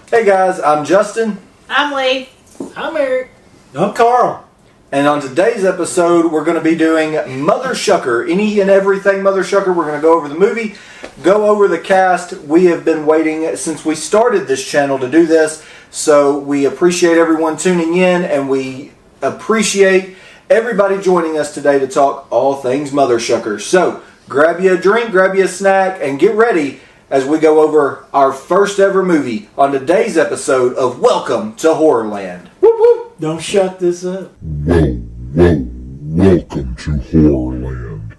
Hey guys, I'm Justin. I'm Lee. I'm Eric. I'm Carl. And on today's episode, we're going to be doing Mothershucker. Any and everything Mothershucker. We're going to go over the movie, go over the cast. We have been waiting since we started this channel to do this. So we appreciate everyone tuning in, and we appreciate everybody joining us today to talk all things Mothershucker. So grab you a drink, grab you a snack, and get ready as we go over our first ever movie on today's episode of Welcome to Horrorland. Whoop, whoop. Don't shut this up. Welcome to Horrorland.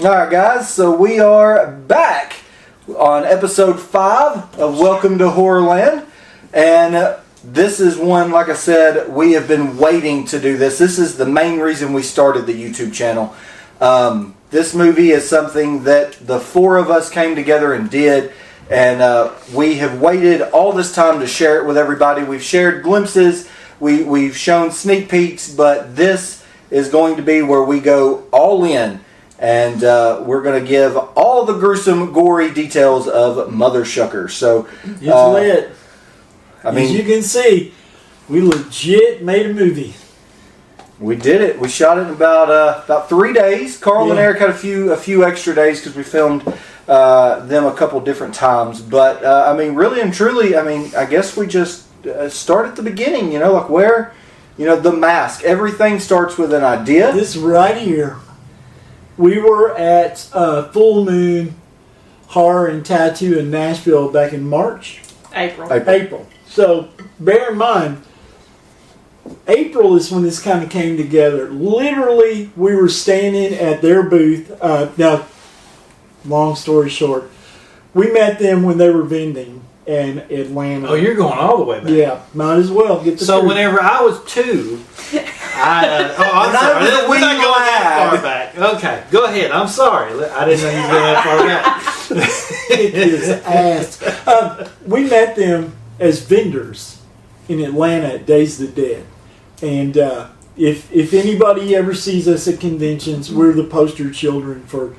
Alright guys, so we are back on episode 5 of Welcome to Horrorland. And this is one, like I said, we have been waiting to do this. This is the main reason we started the YouTube channel. This movie is something that the four of us came together and did. And we have waited all this time to share it with everybody. We've shared glimpses. We've shown sneak peeks. But this is going to be where we go all in. And we're going to give all the gruesome, gory details of Mothershucker. So It's lit. I mean, as you can see, we legit made a movie. we did it. We shot it in about 3 days. Carl and Eric had a few extra days because we filmed them a couple different times. But I mean, really and truly, I mean, I guess we just start at the beginning. You know, like where, the mask. Everything starts with an idea. This right here. We were at Full Moon Horror and Tattoo in Nashville back in March. April. So bear in mind, April is when this kind of came together. Literally, we were standing at their booth. Now, long story short, we met them when they were vending in Atlanta. Oh, you're going all the way back. Yeah, might as well get the So truth. whenever I was 2, I'm sorry. We're not going that far back. Okay, go ahead. I'm sorry. I didn't know you were going that far back. Kick his ass. We met them as vendors in Atlanta at Days of the Dead. And if anybody ever sees us at conventions, we're the poster children for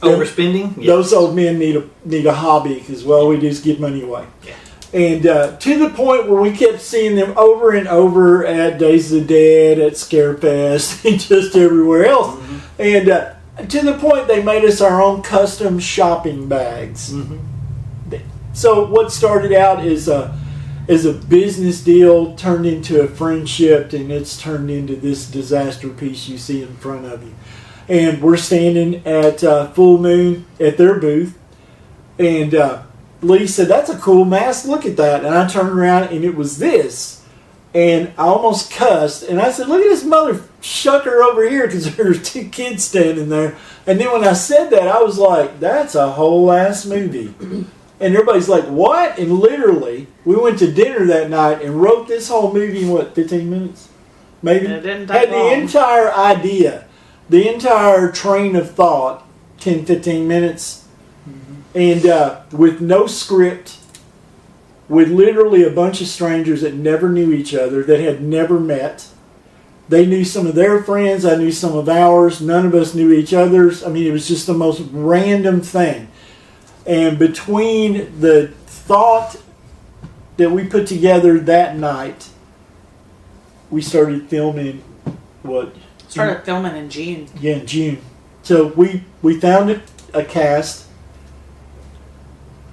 Overspending? Yes. Those old men need a hobby because, well, we just give money away. Yeah. And to the point where we kept seeing them over and over at Days of the Dead, at Scarefest, and just everywhere else. Mm-hmm. And to the point they made us our own custom shopping bags. Mm-hmm. So what started out as a business deal turned into a friendship, and it's turned into this disaster piece you see in front of you. And we're standing at Full Moon at their booth, and Lee said, "That's a cool mask, look at that." And I turned around and it was this. And I almost cussed. And I said, "Look at this Mothershucker over here," because there were 2 kids standing there. And then when I said that, I was like, that's a whole ass movie. And everybody's like, what? And literally, we went to dinner that night and wrote this whole movie in, 15 minutes? Maybe? It didn't take Had long. the entire idea, the entire train of thought, 10, 15 minutes. And with no script, with literally a bunch of strangers that never knew each other, that had never met. They knew some of their friends, I knew some of ours, none of us knew each other's. I mean, it was just the most random thing. And between the thought that we put together that night, we started filming, Started filming in June. Yeah, in June. So we found a cast.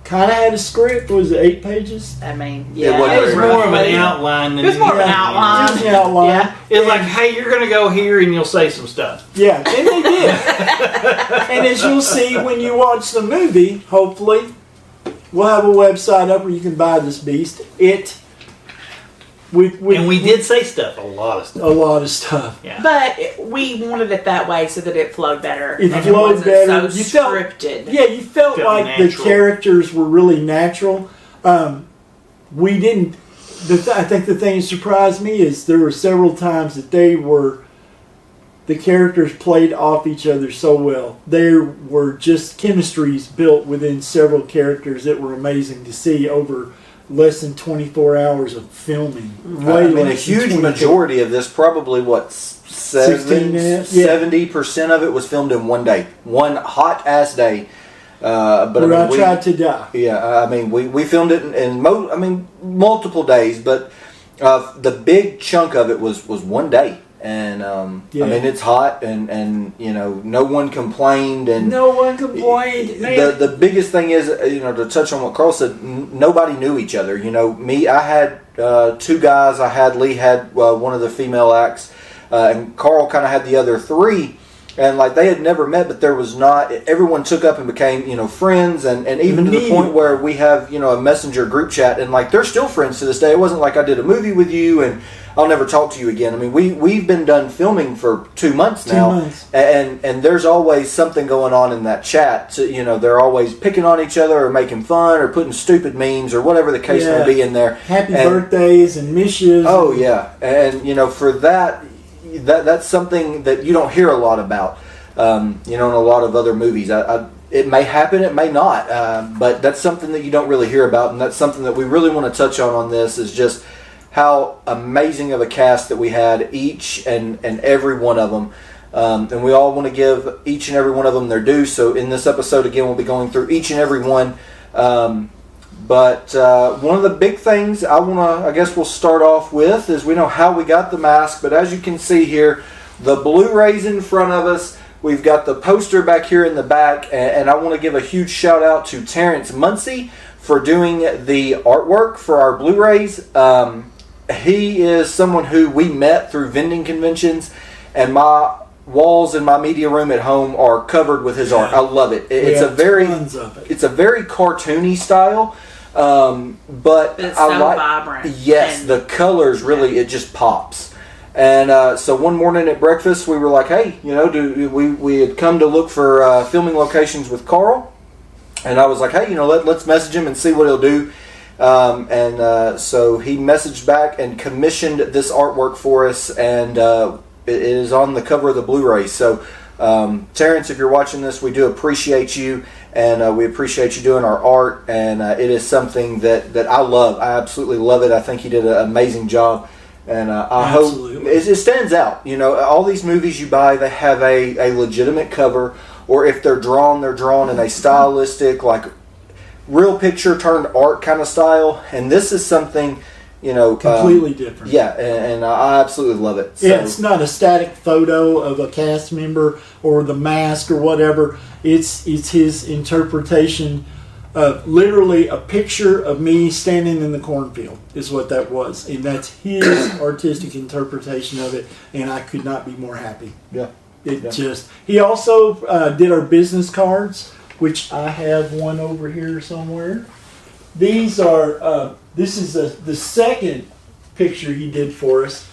Kind of had a script. Was it 8 pages? I mean, It yeah. wasn't It was very more of rough. an outline than It was more of an Yeah. outline. It was an outline. Yeah. It's like, hey, you're going to go here and you'll say some stuff. Yeah, and they did. And as you'll see when you watch the movie, hopefully, we'll have a website up where you can buy this beast. And we did say stuff, a lot of stuff. a lot of stuff. Yeah. But we wanted it that way so that it flowed better. It and flowed wasn't better. So You felt- scripted. Yeah, you felt Felt like the natural. characters were really natural. We didn't. I think the thing that surprised me is there were several times that the characters played off each other so well. There were just chemistries built within several characters that were amazing to see over less than 24 hours of filming. I mean, a huge majority of this, probably 70 16 minutes. Yeah. 70% of it was filmed in one day, one hot ass day. But Where I tried to die. Yeah, I mean, we filmed it in multiple days, but the big chunk of it was one day. And I mean, it's hot, and no one complained, and no one complained. Man. The biggest thing is, to touch on what Carl said, nobody knew each other. Me, I had two guys. Lee had one of the female acts, and Carl kind of had the other three. And like they had never met, but there was not. Everyone took up and became, friends, and even to the point where we have, a messenger group chat, and like they're still friends to this day. It wasn't like I did a movie with you and I'll never talk to you again. I mean, we've been done filming for 2 months now, 2 months. and there's always something going on in that chat. So, they're always picking on each other or making fun or putting stupid memes or whatever the case may be in there. Happy birthdays and misses. Oh yeah, and for that. That's something that you don't hear a lot about, in a lot of other movies. It may happen, it may not, but that's something that you don't really hear about, and that's something that we really want to touch on this is just how amazing of a cast that we had, each and every one of them. And we all want to give each and every one of them their due. So in this episode, again, we'll be going through each and every one. But one of the big things I guess we'll start off with is we know how we got the mask, but as you can see here, the Blu-rays in front of us, we've got the poster back here in the back, and I want to give a huge shout out to Terrence Muncie for doing the artwork for our Blu-rays. He is someone who we met through vending conventions, and my walls in my media room at home are covered with his art. I love it. It's a very cartoony style. But it's so vibrant. Yes, the colors really, it just pops. And so one morning at breakfast, we were like, hey, we had come to look for filming locations with Carl. And I was like, hey, let's message him and see what he'll do. So he messaged back and commissioned this artwork for us, and it is on the cover of the Blu-ray. So Terrence, if you're watching this, we do appreciate you, and we appreciate you doing our art, and it is something that I love. I absolutely love it. I think he did an amazing job, and I hope it stands out. All these movies you buy, they have a legitimate cover, or if they're drawn in a stylistic, like real picture turned art kind of style, and this is something completely different. Yeah, and I absolutely love it. So. Yeah, it's not a static photo of a cast member or the mask or whatever. It's his interpretation of literally a picture of me standing in the cornfield is what that was, and that's his artistic interpretation of it. And I could not be more happy. Yeah, He also did our business cards, which I have one over here somewhere. These are. This is the second picture he did for us,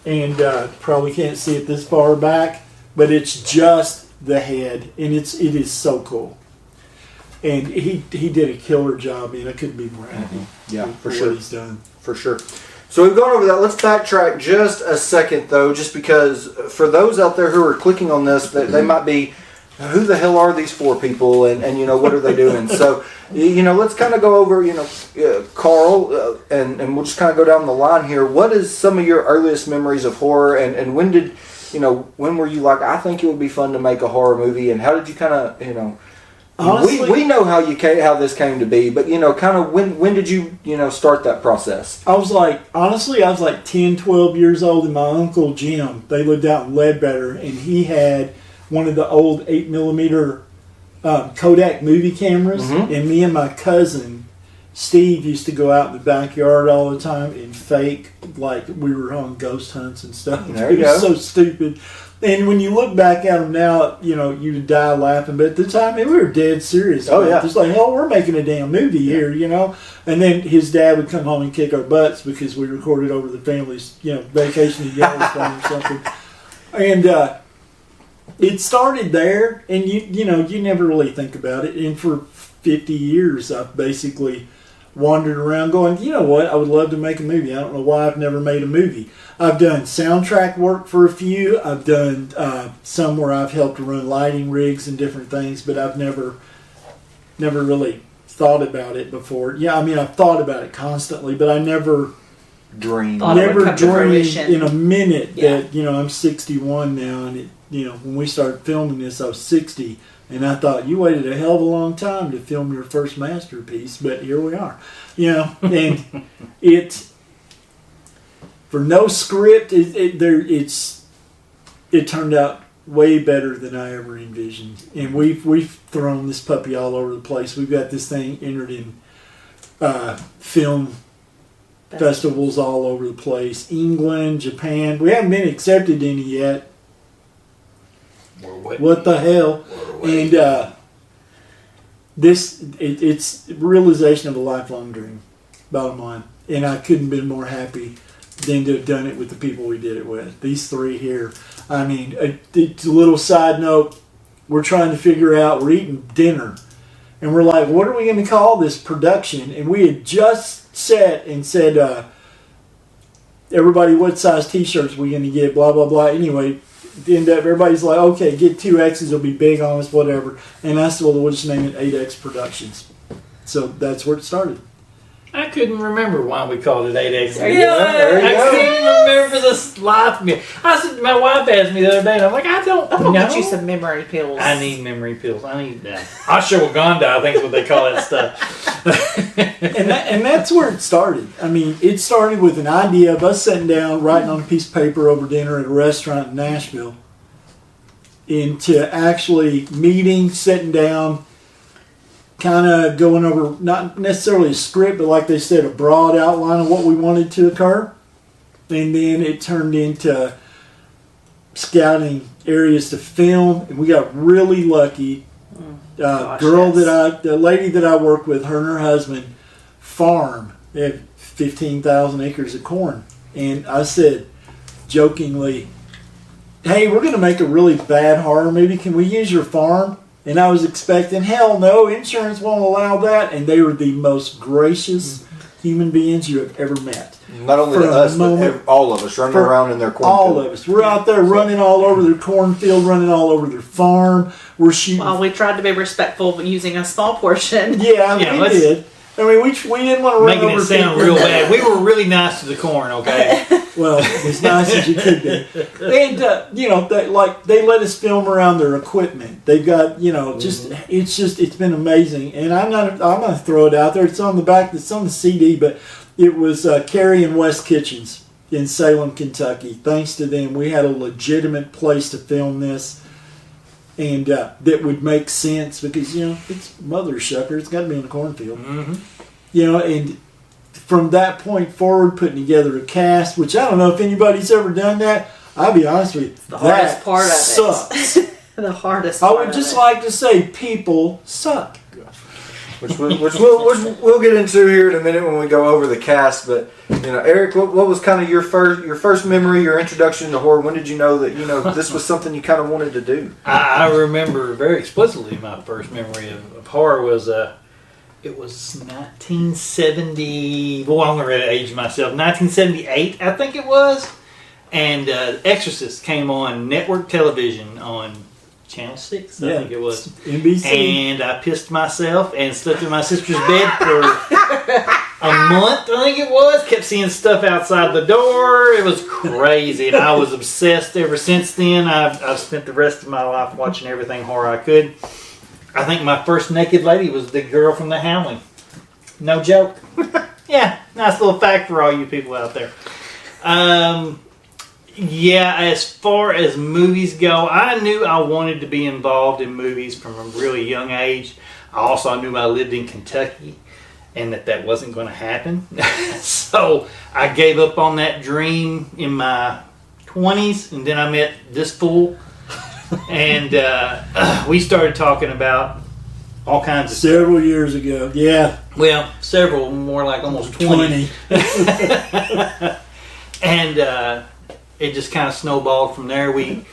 and probably can't see it this far back, but it's just the head, and it is so cool. And he did a killer job, and I couldn't be more happy. Yeah, for sure. What he's done. For sure. So we've gone over that. Let's backtrack just a second, though, just because for those out there who are clicking on this, they might be, who the hell are these four people, and what are they doing? So, let's kind of go over, Carl, and we'll just kind of go down the line here. What is some of your earliest memories of horror, and when did, when were you like, I think it would be fun to make a horror movie, and how did you kind of, Honestly, we know how this came to be, but kind of when did you start that process? I was like 10, 12 years old, and my uncle Jim, they lived out in Ledbetter, and he had one of the old 8mm Kodak movie cameras, and me and my cousin Steve used to go out in the backyard all the time and fake like we were on ghost hunts and stuff. It was so stupid. And when you look back at them now, you die laughing. But at the time, we were dead serious. It's like, hell, we're making a damn movie here, And then his dad would come home and kick our butts because we recorded over the family's, vacation to Yellowstone or something. And it started there, and you never really think about it. And for 50 years, I've basically wandered around going, you know what, I would love to make a movie. I don't know why I've never made a movie. I've done soundtrack work for a few. I've done some where I've helped run lighting rigs and different things, but I've never really thought about it before. Yeah, I mean, I've thought about it constantly, but I never dream. Thought it would never come to dreamed fruition. in a minute Yeah. that, I'm 61 now, and when we started filming this, I was 60, and I thought, you waited a hell of a long time to film your first masterpiece, but here we are. And it, for no script, it turned out way better than I ever envisioned. And we've thrown this puppy all over the place. We've got this thing entered in film festivals all over the place. England, Japan. We haven't been accepted any yet. What the hell? And it's realization of a lifelong dream, bottom line. And I couldn't have been more happy than to have done it with the people we did it with. These three here. I mean, it's a little side note. We're trying to figure out, we're eating dinner. And we're like, what are we going to call this production? And we had just sat and said, everybody, what size t-shirts are we going to get? Blah, blah, blah. Anyway, at the end of it, everybody's like, okay, get 2X's, it'll be big on us, whatever. And I said, well, we'll just name it 8X Productions. So that's where it started. I couldn't remember why we called it 8X. There you go. There you I go. can't remember this life. I said, my wife asked me the other day, and I'm like, I don't I'm know. gonna get you some memory pills. I need memory pills. I need that. Ashwagandha, I think is what they call that stuff. And that's where it started. I mean, it started with an idea of us sitting down, writing on a piece of paper over dinner at a restaurant in Nashville, into actually meeting, sitting down, kind of going over, not necessarily a script, but like they said, a broad outline of what we wanted to occur. And then it turned into scouting areas to film, and we got really lucky. The lady that I work with, her and her husband farm. They have 15,000 acres of corn. And I said, jokingly, hey, we're going to make a really bad horror movie. Can we use your farm? And I was expecting, hell no, insurance won't allow that. And they were the most gracious human beings you have ever met. Not only For a us, moment, but all of us running around in their cornfield. all of us. We're out there running all over their cornfield, running all over their farm. We're shooting. Well, we tried to be respectful using a small portion. Yeah, we did. I mean, we didn't want to run Making over it sound people. real bad. We were really nice to the corn, okay? Well, as nice as you could be. And, they let us film around their equipment. They've got, it's been amazing. And I'm going to throw it out there. It's on the back, it's on the CD, but it was Carrie and West Kitchens in Salem, Kentucky. Thanks to them, we had a legitimate place to film this. And that would make sense because, it's Mothershucker. It's got to be in a cornfield. Mm-hmm. And from that point forward, putting together a cast, which I don't know if anybody's ever done that. I'll be honest with you. The hardest part of sucks. it. The hardest I part would of just it. like to say people suck. Which we'll get into here in a minute when we go over the cast. But Eric, what was kind of your first memory, your introduction to horror? When did you know that this was something you kind of wanted to do? I remember very explicitly my first memory of horror was it was 1970. Well, I'm going to age myself. 1978, I think it was. And Exorcist came on network television on Channel 6, I think it was. NBC. And I pissed myself and slept in my sister's bed for a month, I think it was. Kept seeing stuff outside the door. It was crazy. And I was obsessed ever since then. I've spent the rest of my life watching everything horror I could. I think my first naked lady was the girl from The Howling. No joke. Yeah, nice little fact for all you people out there. Yeah, as far as movies go, I knew I wanted to be involved in movies from a really young age. I also knew I lived in Kentucky and that wasn't going to happen. So I gave up on that dream in my 20s, and then I met this fool. And we started talking about all kinds of Several years ago. Yeah. Well, several, more like almost 20. And it just kind of snowballed from there. We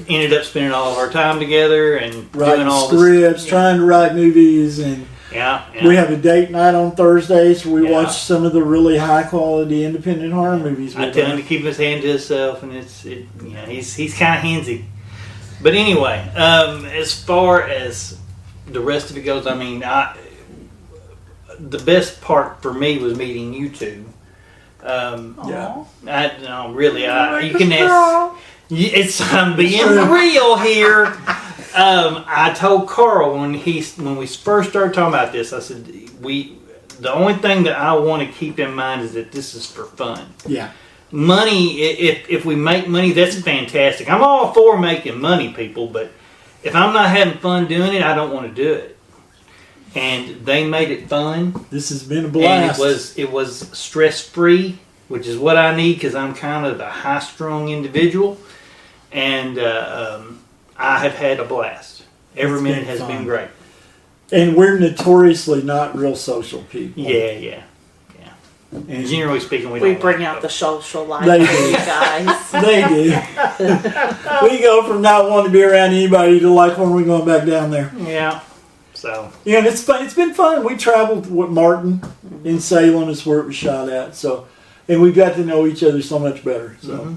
ended up spending all of our time together and Writing doing all scripts, this. trying to write movies, and Yeah. we have a date night on Thursdays where we Yeah. watch some of the really high quality independent horror movies. I tell him to keep his hand to himself, and he's kind of handsy. But anyway, as far as the rest of it goes, I mean, the best part for me was meeting you two, Yeah. No, really, you can ask. I'm being real here. I told Carl when we first started talking about this, I said the only thing that I want to keep in mind is that this is for fun. Yeah. Money, if we make money, that's fantastic. I'm all for making money, people, but if I'm not having fun doing it, I don't want to do it. And they made it fun. This has been a blast. And it was stress free, which is what I need because I'm kind of a high strung individual, and I have had a blast. Every minute has been great. And we're notoriously not real social people. Yeah. And generally speaking, we bring out the social life They in do. you guys. They do. We go from not wanting to be around anybody to like when we're going back down there. Yeah. So. Yeah, and it's fun. It's been fun. We traveled with Martin in Salem is where it was shot at. So, and we got to know each other so much better. So.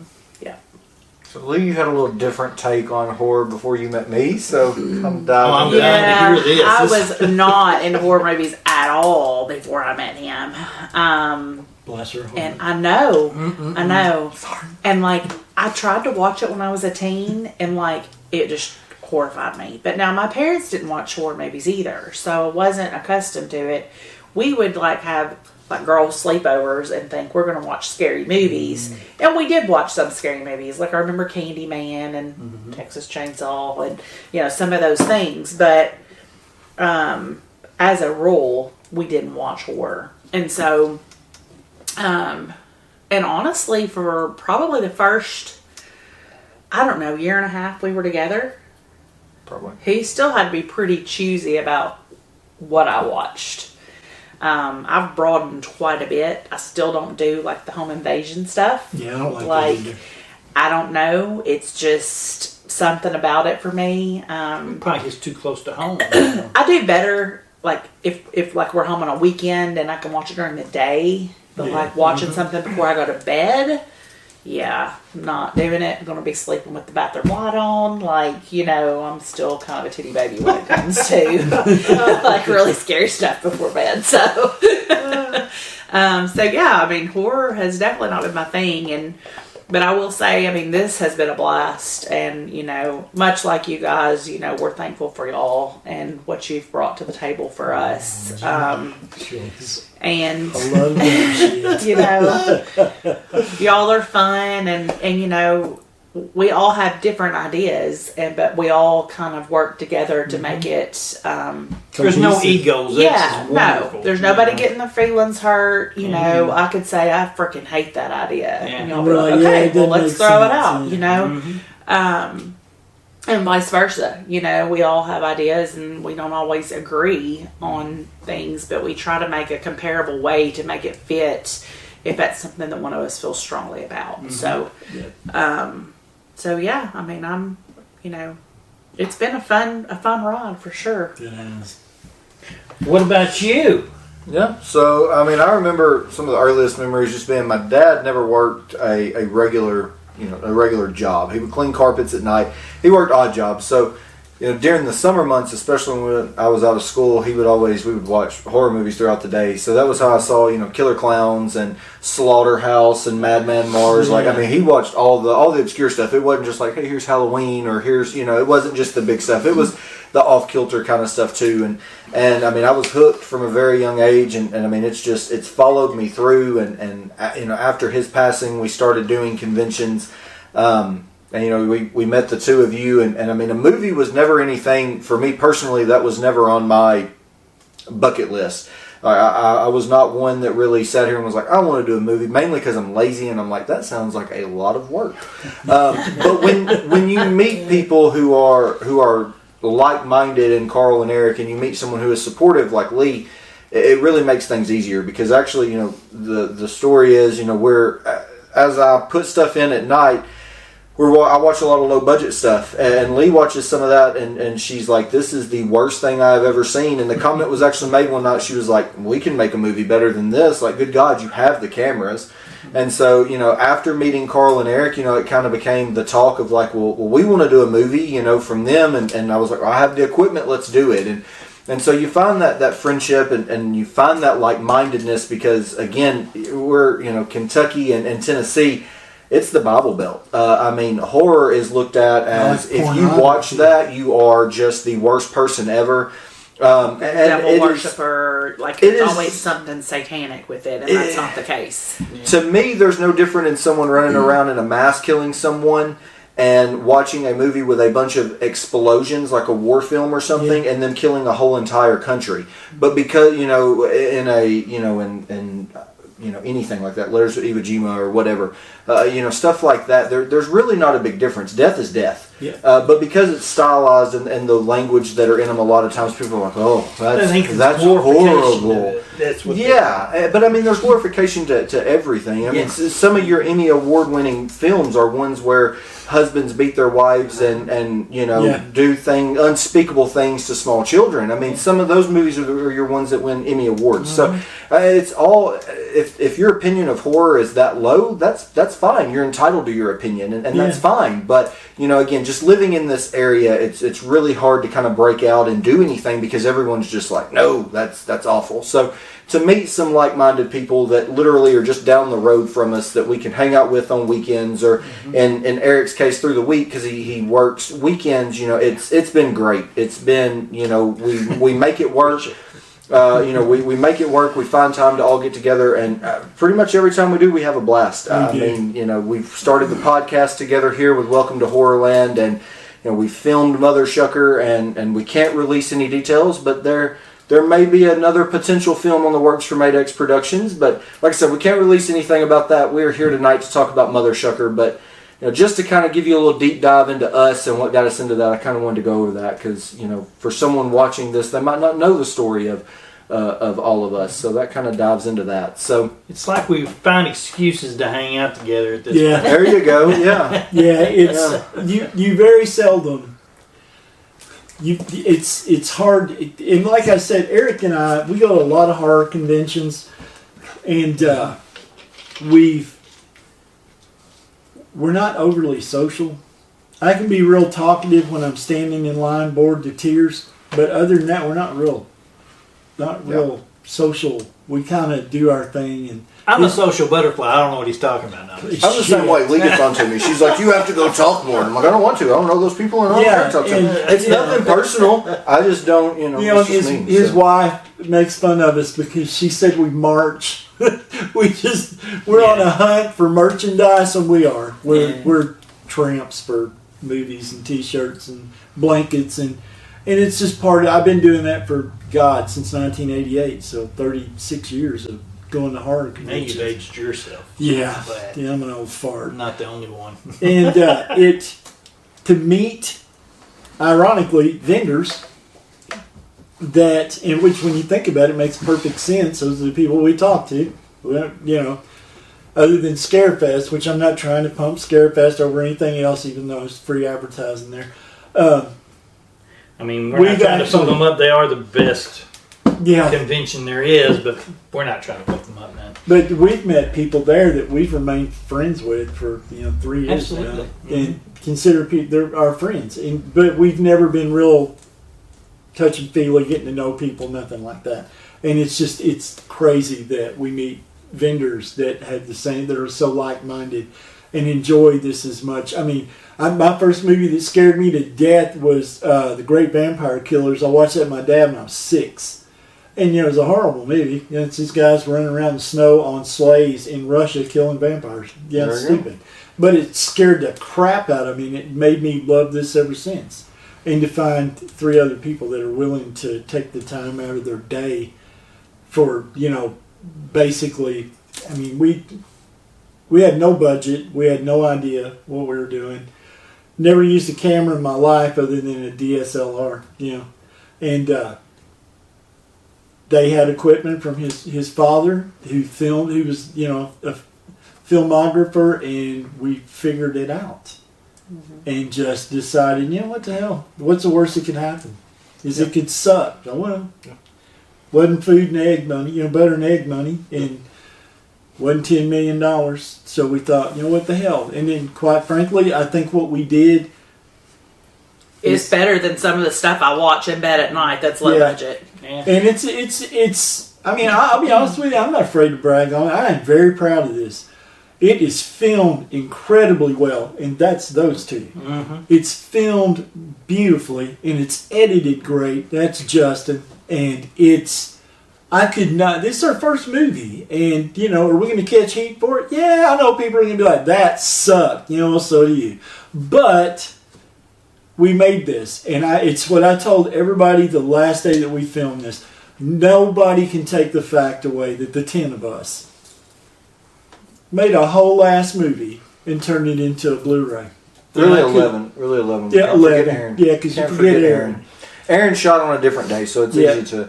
So Lee, you had a little different take on horror before you met me, so I'm diving I'm into down that. to hear this. I was not into horror movies at all before I met him. Bless her heart. And I know. And like, I tried to watch it when I was a teen, and like, it just horrified me. But now my parents didn't watch horror movies either, so I wasn't accustomed to it. We would like have like girls sleepovers and think we're going to watch scary movies. And we did watch some scary movies. Like I remember Candyman and Texas Chainsaw and, you know, some of those things. But as a rule, we didn't watch horror. And so, and honestly, for probably the first, I don't know, year and a half we were together, Probably. he still had to be pretty choosy about what I watched. I've broadened quite a bit. I still don't do like the home invasion stuff. Yeah, I don't like that either. I don't know. It's just something about it for me. Probably just too close to home. I do better like if like we're home on a weekend and I can watch it during the day. But like watching something before I go to bed, yeah, I'm not doing it. I'm going to be sleeping with the bathroom light on. Like, you know, I'm still kind of a titty baby when it comes to like really scary stuff before bed. So, so yeah, I mean, horror has definitely not been my thing. But I will say, I mean, this has been a blast. And, you know, much like you guys, you know, we're thankful for y'all and what you've brought to the table for us. And I love that shit. you know, y'all are fun, and you know, we all have different ideas, but we all kind of work together to make it. There's no egos. Yeah, That's wonderful. no, there's nobody getting their feelings hurt. You know, I could say I freaking hate that idea, and y'all be like, okay, it well, doesn't let's make throw it sense, out. yeah. You know. And vice versa, you know, we all have ideas and we don't always agree on things, but we try to make a comparable way to make it fit if that's something that one of us feels strongly about. So, so yeah, I mean, you know, it's been a fun ride for sure. It has. What about you? Yeah, so I mean, I remember some of the earliest memories just being my dad never worked a regular job. He would clean carpets at night. He worked odd jobs. So, you know, during the summer months, especially when I was out of school, we would watch horror movies throughout the day. So that was how I saw, you know, Killer Clowns and Slaughterhouse and Madman Mars. Yeah. Like, I mean, he watched all the obscure stuff. It wasn't just like, hey, here's Halloween or here's, you know, it wasn't just the big stuff. It was the off-kilter kind of stuff too. And I mean, I was hooked from a very young age. And I mean, it's followed me through. And you know, after his passing, we started doing conventions. And, you know, we met the two of you, and I mean, a movie was never anything, for me personally, that was never on my bucket list. I was not one that really sat here and was like, I want to do a movie, mainly because I'm lazy, and I'm like, that sounds like a lot of work. But when you meet people who are like-minded, and Carl and Eric, and you meet someone who is supportive like Lee, it really makes things easier, because actually, you know, the story is, you know, as I put stuff in at night, I watch a lot of low budget stuff, and Lee watches some of that, and she's like, this is the worst thing I've ever seen. And the comment was actually made one night, she was like, we can make a movie better than this. Like, good God, you have the cameras. And so, you know, after meeting Carl and Eric, you know, it kind of became the talk of like, well we want to do a movie, you know, from them. And I was like, I have the equipment, let's do it. And And so you find that friendship and you find that like-mindedness because, again, we're, Kentucky and Tennessee, it's the Bible Belt. I mean, horror is looked at as, if you watch that, you are just the worst person ever. Devil worshiper, it's always something satanic with it, and that's not the case. Yeah. To me, there's no different in someone running around in a mask killing someone and watching a movie with a bunch of explosions, like a war film or something, and then killing a whole entire country. But because in anything like that, Letters to Iwo Jima or whatever, stuff like that, there's really not a big difference. Death is death. Yeah. But because it's stylized and the language that are in them, a lot of times people are like, "Oh, that's horrible." That's what. But I mean, there's glorification to everything. I mean, some of your Emmy award-winning films are ones where husbands beat their wives and do unspeakable things to small children. I mean, some of those movies are your ones that win Emmy awards. So it's all. If your opinion of horror is that low, that's fine. You're entitled to your opinion, and that's fine. But again, just living in this area, it's really hard to kind of break out and do anything because everyone's just like, no, that's awful. So to meet some like-minded people that literally are just down the road from us that we can hang out with on weekends or in Eric's case through the week because he works weekends, it's been great. It's been, we make it work. We make it work. We find time to all get together, and pretty much every time we do, we have a blast. We've started the podcast together here with Welcome to Horrorland, and we filmed Mothershucker, and we can't release any details, but there may be another potential film on the works from 8X Productions. But like I said, we can't release anything about that. We're here tonight to talk about Mothershucker, but just to kind of give you a little deep dive into us and what got us into that, I kind of wanted to go over that because, for someone watching this, they might not know the story of all of us. So that kind of dives into that. So it's like we find excuses to hang out together at this point. There you go. Yeah. You very seldom. It's hard. And like I said, Eric and I, we go to a lot of horror conventions, and we're not overly social. I can be real talkative when I'm standing in line, bored to tears. But other than that, we're not real social. We kind of do our thing. And I'm a social butterfly. I don't know what he's talking about now. I'm the same way. Lee gets on to me. She's like, "You have to go talk more." I'm like, "I don't want to. I don't know those people, and I don't care to talk to them." It's nothing personal. I just don't. His wife makes fun of us because she said we march. We're on a hunt for merchandise, and we're tramps for movies and T-shirts and blankets, and it's just part of. I've been doing that for since 1988, so 36 years of going to horror conventions. Now you've aged yourself. Yeah, I'm an old fart. I'm not the only one. And to meet, ironically, vendors in which, when you think about it, makes perfect sense. Those are the people we talk to. Other than Scarefest, which I'm not trying to pump Scarefest over anything else, even though it's free advertising there. We're not trying to pump them up. They are the best convention there is, but we're not trying to pump them up, man. But we've met people there that we've remained friends with for 3 years now, and consider they're our friends. But we've never been real touch and feely, getting to know people, nothing like that. And it's crazy that we meet vendors that have that are so like-minded and enjoy this as much. I mean, my first movie that scared me to death was The Great Vampire Killers. I watched that with my dad when I was 6. And, it was a horrible movie. It's these guys running around the snow on sleighs in Russia killing vampires. Yeah, it's stupid. But it scared the crap out of me, and it made me love this ever since. And to find 3 other people that are willing to take the time out of their day for, basically, we had no budget. We had no idea what we were doing. Never used a camera in my life other than a DSLR, And they had equipment from his father who filmed, who was, a filmographer, and we figured it out. And just decided, what the hell? What's the worst that could happen? It could suck. Oh, well, wasn't food and egg money, butter and egg money, and wasn't $10 million. So we thought, what the hell? And then, quite frankly, I think what we did is better than some of the stuff I watch in bed at night that's low budget. Yeah. And it's. I mean, I'll be honest with you. I'm not afraid to brag on it. I am very proud of this. It is filmed incredibly well, and that's those two. Mm-hmm. It's filmed beautifully, and it's edited great. That's Justin, and it's. I could not. This is our first movie, and are we going to catch heat for it? Yeah, I know people are going to be like, "That sucked," so do you. But we made this, and it's what I told everybody the last day that we filmed this. Nobody can take the fact away that the 10 of us made a whole ass movie and turned it into a Blu-ray. Really 11. Really 11. Yeah, Can't 11. forget Aaron. Yeah, because you Can't forget Aaron. Aaron shot on a different day, so it's easy to.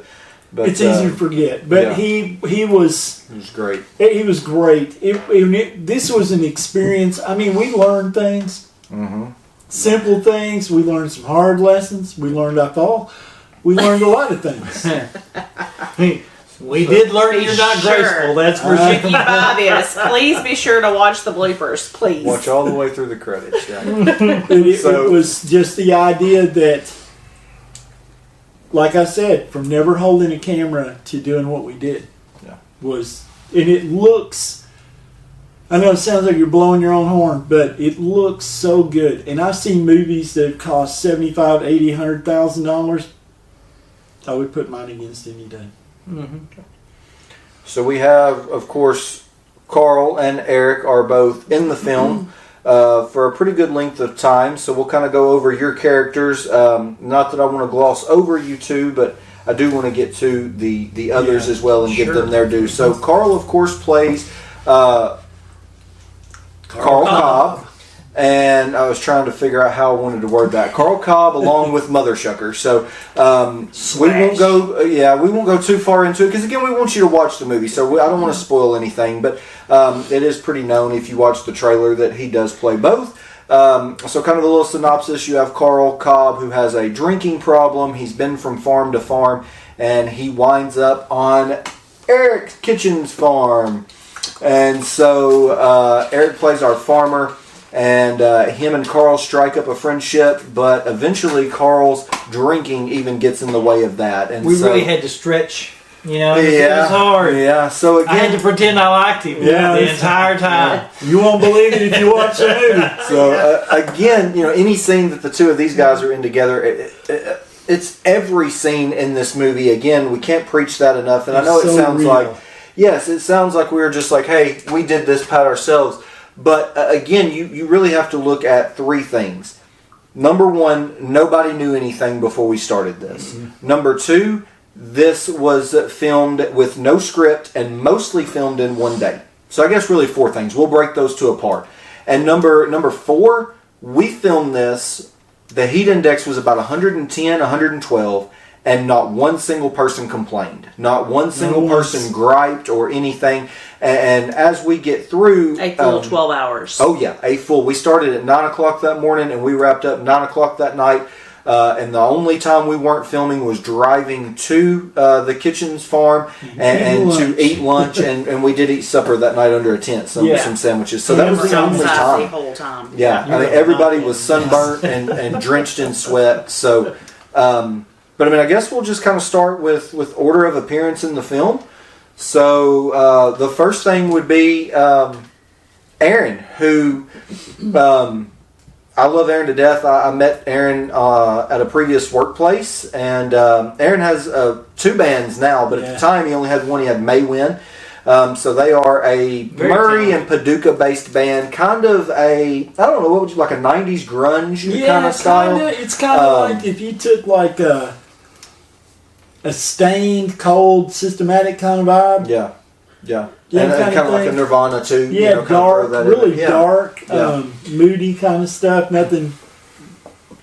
But, it's easy to forget. But he was. It was great. He was great. This was an experience. I mean, we learned things. Mm-hmm. Simple things. We learned some hard lessons. We learned we learned a lot of things. We did learn you're not graceful. That's for sure. Keep obvious. Please be sure to watch the bloopers. Please Watch all the way through the credits. Yeah. It was just the idea that, like I said, from never holding a camera to doing what we did, and it looks. I know it sounds like you're blowing your own horn, but it looks so good. And I've seen movies that have cost $75,000, $80,000, $100,000. I would put mine against any day. Mm-hmm. So we have, of course, Carl and Eric are both in the film for a pretty good length of time. So we'll kind of go over your characters. Not that I want to gloss over you two, but I do want to get to the others as well and give them their due. So Carl, of course, plays Carl Cobb. And I was trying to figure out how I wanted to word that. Carl Cobb, along with Mothershucker. So we won't go. We won't go too far into it because again, we want you to watch the movie. So I don't want to spoil anything, but it is pretty known if you watch the trailer that he does play both. So kind of a little synopsis: you have Carl Cobb who has a drinking problem. He's been from farm to farm, and he winds up on Eric Kitchen's farm. And so Eric plays our farmer. And him and Carl strike up a friendship, but eventually Carl's drinking even gets in the way of that. And we really had to stretch, it was hard. Yeah, so again, I had to pretend I liked him the entire time. You won't believe it if you watch the movie. So again, any scene that the two of these guys are in together, it's every scene in this movie. Again, we can't preach that enough. And I know it sounds like, it sounds like we were just like, hey, we did this pat ourselves. But again, you really have to look at three things. Number one, nobody knew anything before we started this. Mm-hmm. Number two, this was filmed with no script and mostly filmed in one day. So I guess really four things. We'll break those two apart. And number four, we filmed this. The heat index was about 110, 112. And not one single person complained. Not one single person griped or anything. And as we get through... A full 12 hours. Oh, yeah. A full. We started at 9 o'clock that morning and we wrapped up 9 o'clock that night. And the only time we weren't filming was driving to the Kitchen's farm and to eat lunch. and we did eat supper that night under a tent, some sandwiches. So that was the only time. The whole time. Yeah. I mean, everybody was sunburnt and drenched in sweat. So... But I guess we'll just kind of start with order of appearance in the film. So the first thing would be Aaron, who I love Aaron to death. I met Aaron at a previous workplace, and Aaron has two bands now, but at the time he only had one. He had Maywin. So they are a Murray and Paducah based band, kind of a, I don't know, what would you like, a 90s grunge kind of style? It's kind of like if you took like a Stained, cold, systematic kind of vibe. Yeah. And kind of like a Nirvana too. Yeah, dark, really dark, moody kind of stuff. Nothing.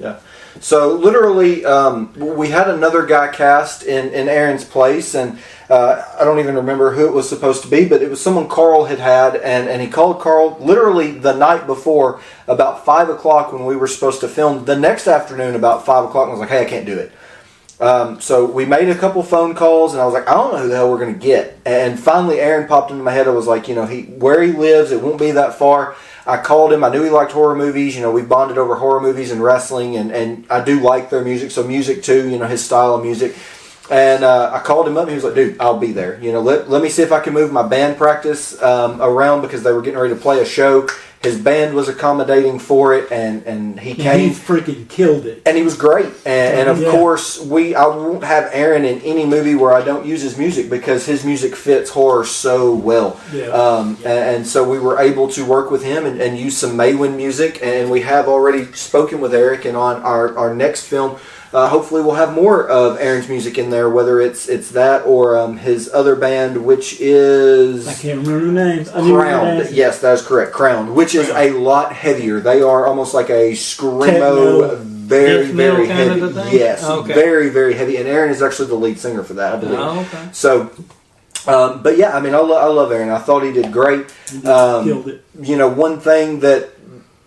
Yeah. So literally, we had another guy cast in Aaron's place, and I don't even remember who it was supposed to be, but it was someone Carl had, and he called Carl literally the night before about 5 o'clock when we were supposed to film. The next afternoon about 5 o'clock, and I was like, hey, I can't do it. So we made a couple phone calls, and I was like, I don't know who the hell we're going to get. And finally, Aaron popped into my head. I was like, where he lives, it won't be that far. I called him. I knew he liked horror movies. You know, we bonded over horror movies and wrestling, and I do like their music. So music too, you know, his style of music. And I called him up and he was like, dude, I'll be there. You know, let me see if I can move my band practice around because they were getting ready to play a show. His band was accommodating for it, and he came. He freaking killed it. And he was great. And of course, I won't have Aaron in any movie where I don't use his music because his music fits horror so well. Yeah. And so we were able to work with him and use some Maywin music. And we have already spoken with Eric, and on our next film, hopefully we'll have more of Aaron's music in there, whether it's that or his other band, which is... I can't remember the names. Crowned. Yes, that is correct. Crowned, which is a lot heavier. They are almost like a screamo, very, very heavy. Yes, very, very heavy. And Aaron is actually the lead singer for that, I believe. Oh, okay. So... but yeah, I mean, I love Aaron. I thought he did great. Killed it. You know, one thing that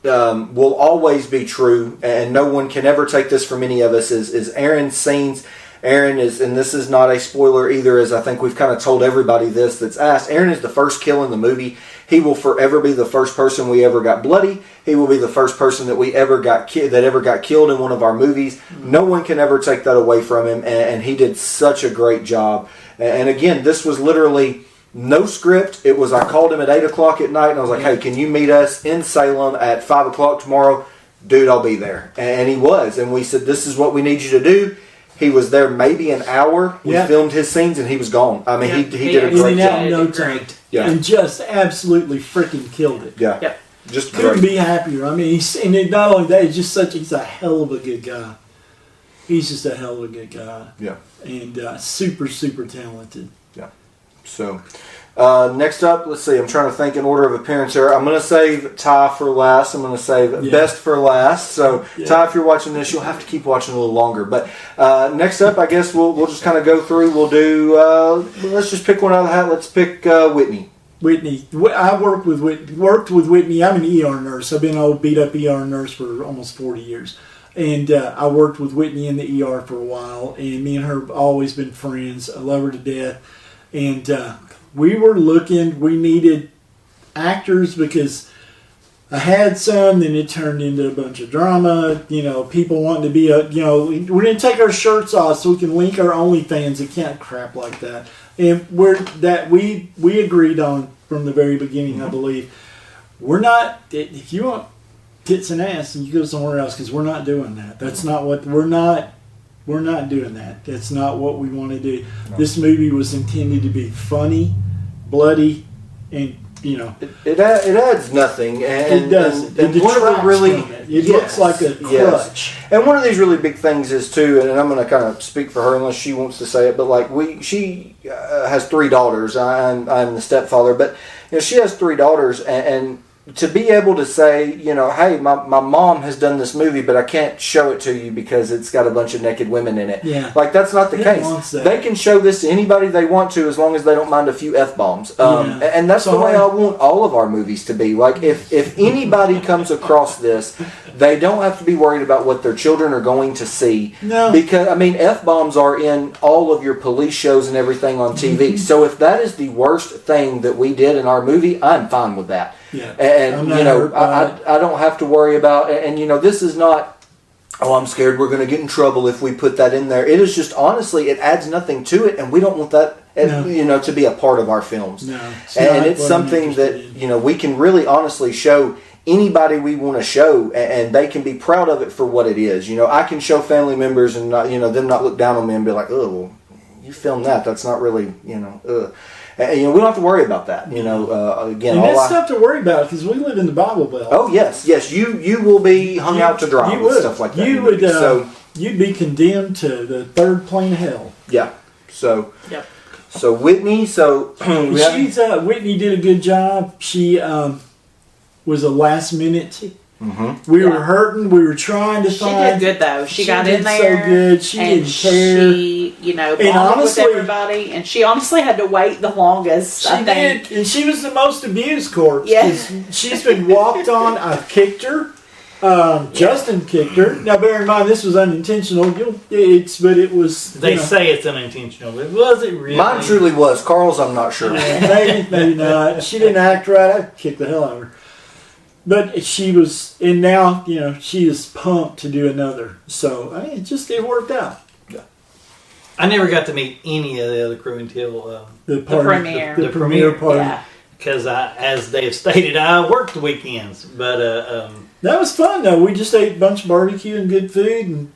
will always be true, and no one can ever take this from any of us, is Aaron's scenes. Aaron is, and this is not a spoiler either, as I think we've kind of told everybody this that's asked, Aaron is the first kill in the movie. He will forever be the first person we ever got bloody. He will be the first person that we ever got killed in one of our movies. No one can ever take that away from him, and he did such a great job. And again, this was literally no script. It was, I called him at 8 o'clock at night and I was like, hey, can you meet us in Salem at 5 o'clock tomorrow? Dude, I'll be there. And he was. And we said, this is what we need you to do. He was there maybe an hour. We filmed his scenes and he was gone. I mean, he did a great job. No time. Yeah. And just absolutely freaking killed it. Yeah. Yep. Just couldn't great. be happier. I mean, not only that, he's a hell of a good guy. He's just a hell of a good guy. Yeah. And super, super talented. Yeah. So, next up, let's see. I'm trying to think in order of appearance here. I'm going to save Ty for last. I'm going to save Best for last. So, Ty, if you're watching this, you'll have to keep watching a little longer. But next up, I guess we'll just kind of go through. We'll do. Let's just pick one out of the hat. Let's pick Whitney. Whitney. I worked with Whitney. I'm an ER nurse. I've been an old beat up ER nurse for almost 40 years. And I worked with Whitney in the ER for a while. And me and her have always been friends. I love her to death. And we needed actors because I had some, then it turned into a bunch of drama. You know, people wanting to be we didn't take our shirts off so we can link our OnlyFans account, crap like that. And we agreed on from the very beginning, I believe. We're not, if you want tits and ass, and you go somewhere else because we're not doing that. That's not what, we're not doing that. That's not what we want to do. No. This movie was intended to be funny, bloody, and it adds nothing. And it does. And one of the really it looks like a crutch. Yes. And one of these really big things is too, and I'm going to kind of speak for her unless she wants to say it. But like she has 3 daughters. I'm the stepfather, but she has 3 daughters, and to be able to say, hey, my mom has done this movie, but I can't show it to you because it's got a bunch of naked women in it. Yeah. Like, that's not the case. They can show this to anybody they want to as long as they don't mind a few F-bombs. And that's the way I want all of our movies to be. Like, if anybody comes across this, they don't have to be worried about what their children are going to see. No. Because, I mean, F-bombs are in all of your police shows and everything on TV. Mm-hmm. So if that is the worst thing that we did in our movie, I'm fine with that. Yeah. And I don't have to worry about, and this is not, I'm scared we're going to get in trouble if we put that in there. It is just, honestly, it adds nothing to it, and we don't want that, to be a part of our films. No, and it's something that, we can really honestly show anybody we want to show, and they can be proud of it for what it is. I can show family members and not, them not look down on me and be like, oh, well, you filmed that. That's not really, we don't have to worry about that. Again, and that's stuff to worry about because we live in the Bible Belt. Oh yes. You will be hung out to dry with stuff like that. You'd be condemned to the 3rd plane of hell. Yeah. So. Yep. So Whitney. So Whitney did a good job. She was a last minute. Mm-hmm. We were hurting. We were trying to find. She did good though. She got in there so good. She didn't care. She, bonded with everybody, and she honestly had to wait the longest. She did, and she was the most abused corpse. Yes, she's been walked on. I've kicked her. Justin kicked her. Now, bear in mind, this was unintentional. But it was. They say it's unintentional, but was it really? Mine truly was. Carl's, I'm not sure. Maybe not. She didn't act right. I kicked the hell out of her. but she was, and now, she is pumped to do another. So, it worked out. I never got to meet any of the other crew until The premiere. The premiere party. Yeah. because as they have stated, I worked the weekends. But that was fun though. We just ate a bunch of barbecue and good food and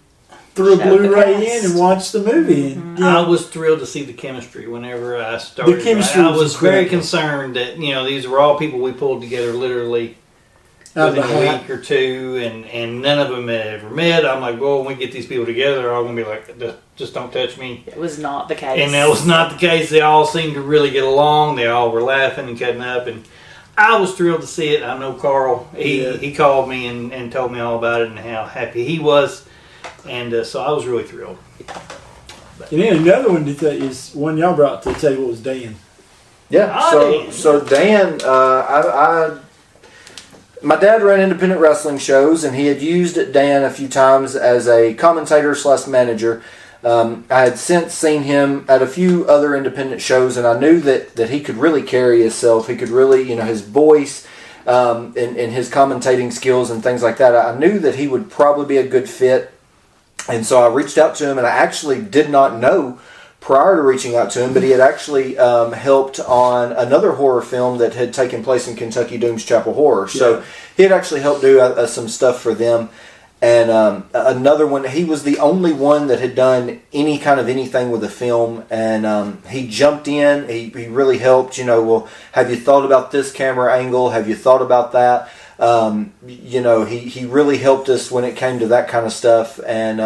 threw a Blu-ray in and watched the movie. And, I was thrilled to see the chemistry whenever I started. The chemistry I was very incredible. concerned that these were all people we pulled together literally within a week or two, and none of them had ever met. I'm like, well, when we get these people together, they're all going to be like, just don't touch me. It was not the case. And that was not the case. They all seemed to really get along. They all were laughing and cutting up, and I was thrilled to see it. I know Carl, he called me and told me all about it and how happy he was, and so I was really thrilled. And then another one that is one y'all brought to the table was Dan. Yeah, so Dan, my dad ran independent wrestling shows, and he had used Dan a few times as a commentator / manager. I had since seen him at a few other independent shows, and I knew that he could really carry himself. He could really, his voice and his commentating skills and things like that. I knew that he would probably be a good fit, and so I reached out to him, and I actually did not know prior to reaching out to him, but he had actually helped on another horror film that had taken place in Kentucky, Doom's Chapel Horror. So he had actually helped do some stuff for them. And another one, he was the only one that had done any kind of anything with a film, and he jumped in. He really helped. Well, have you thought about this camera angle? Have you thought about that? He really helped us when it came to that kind of stuff. And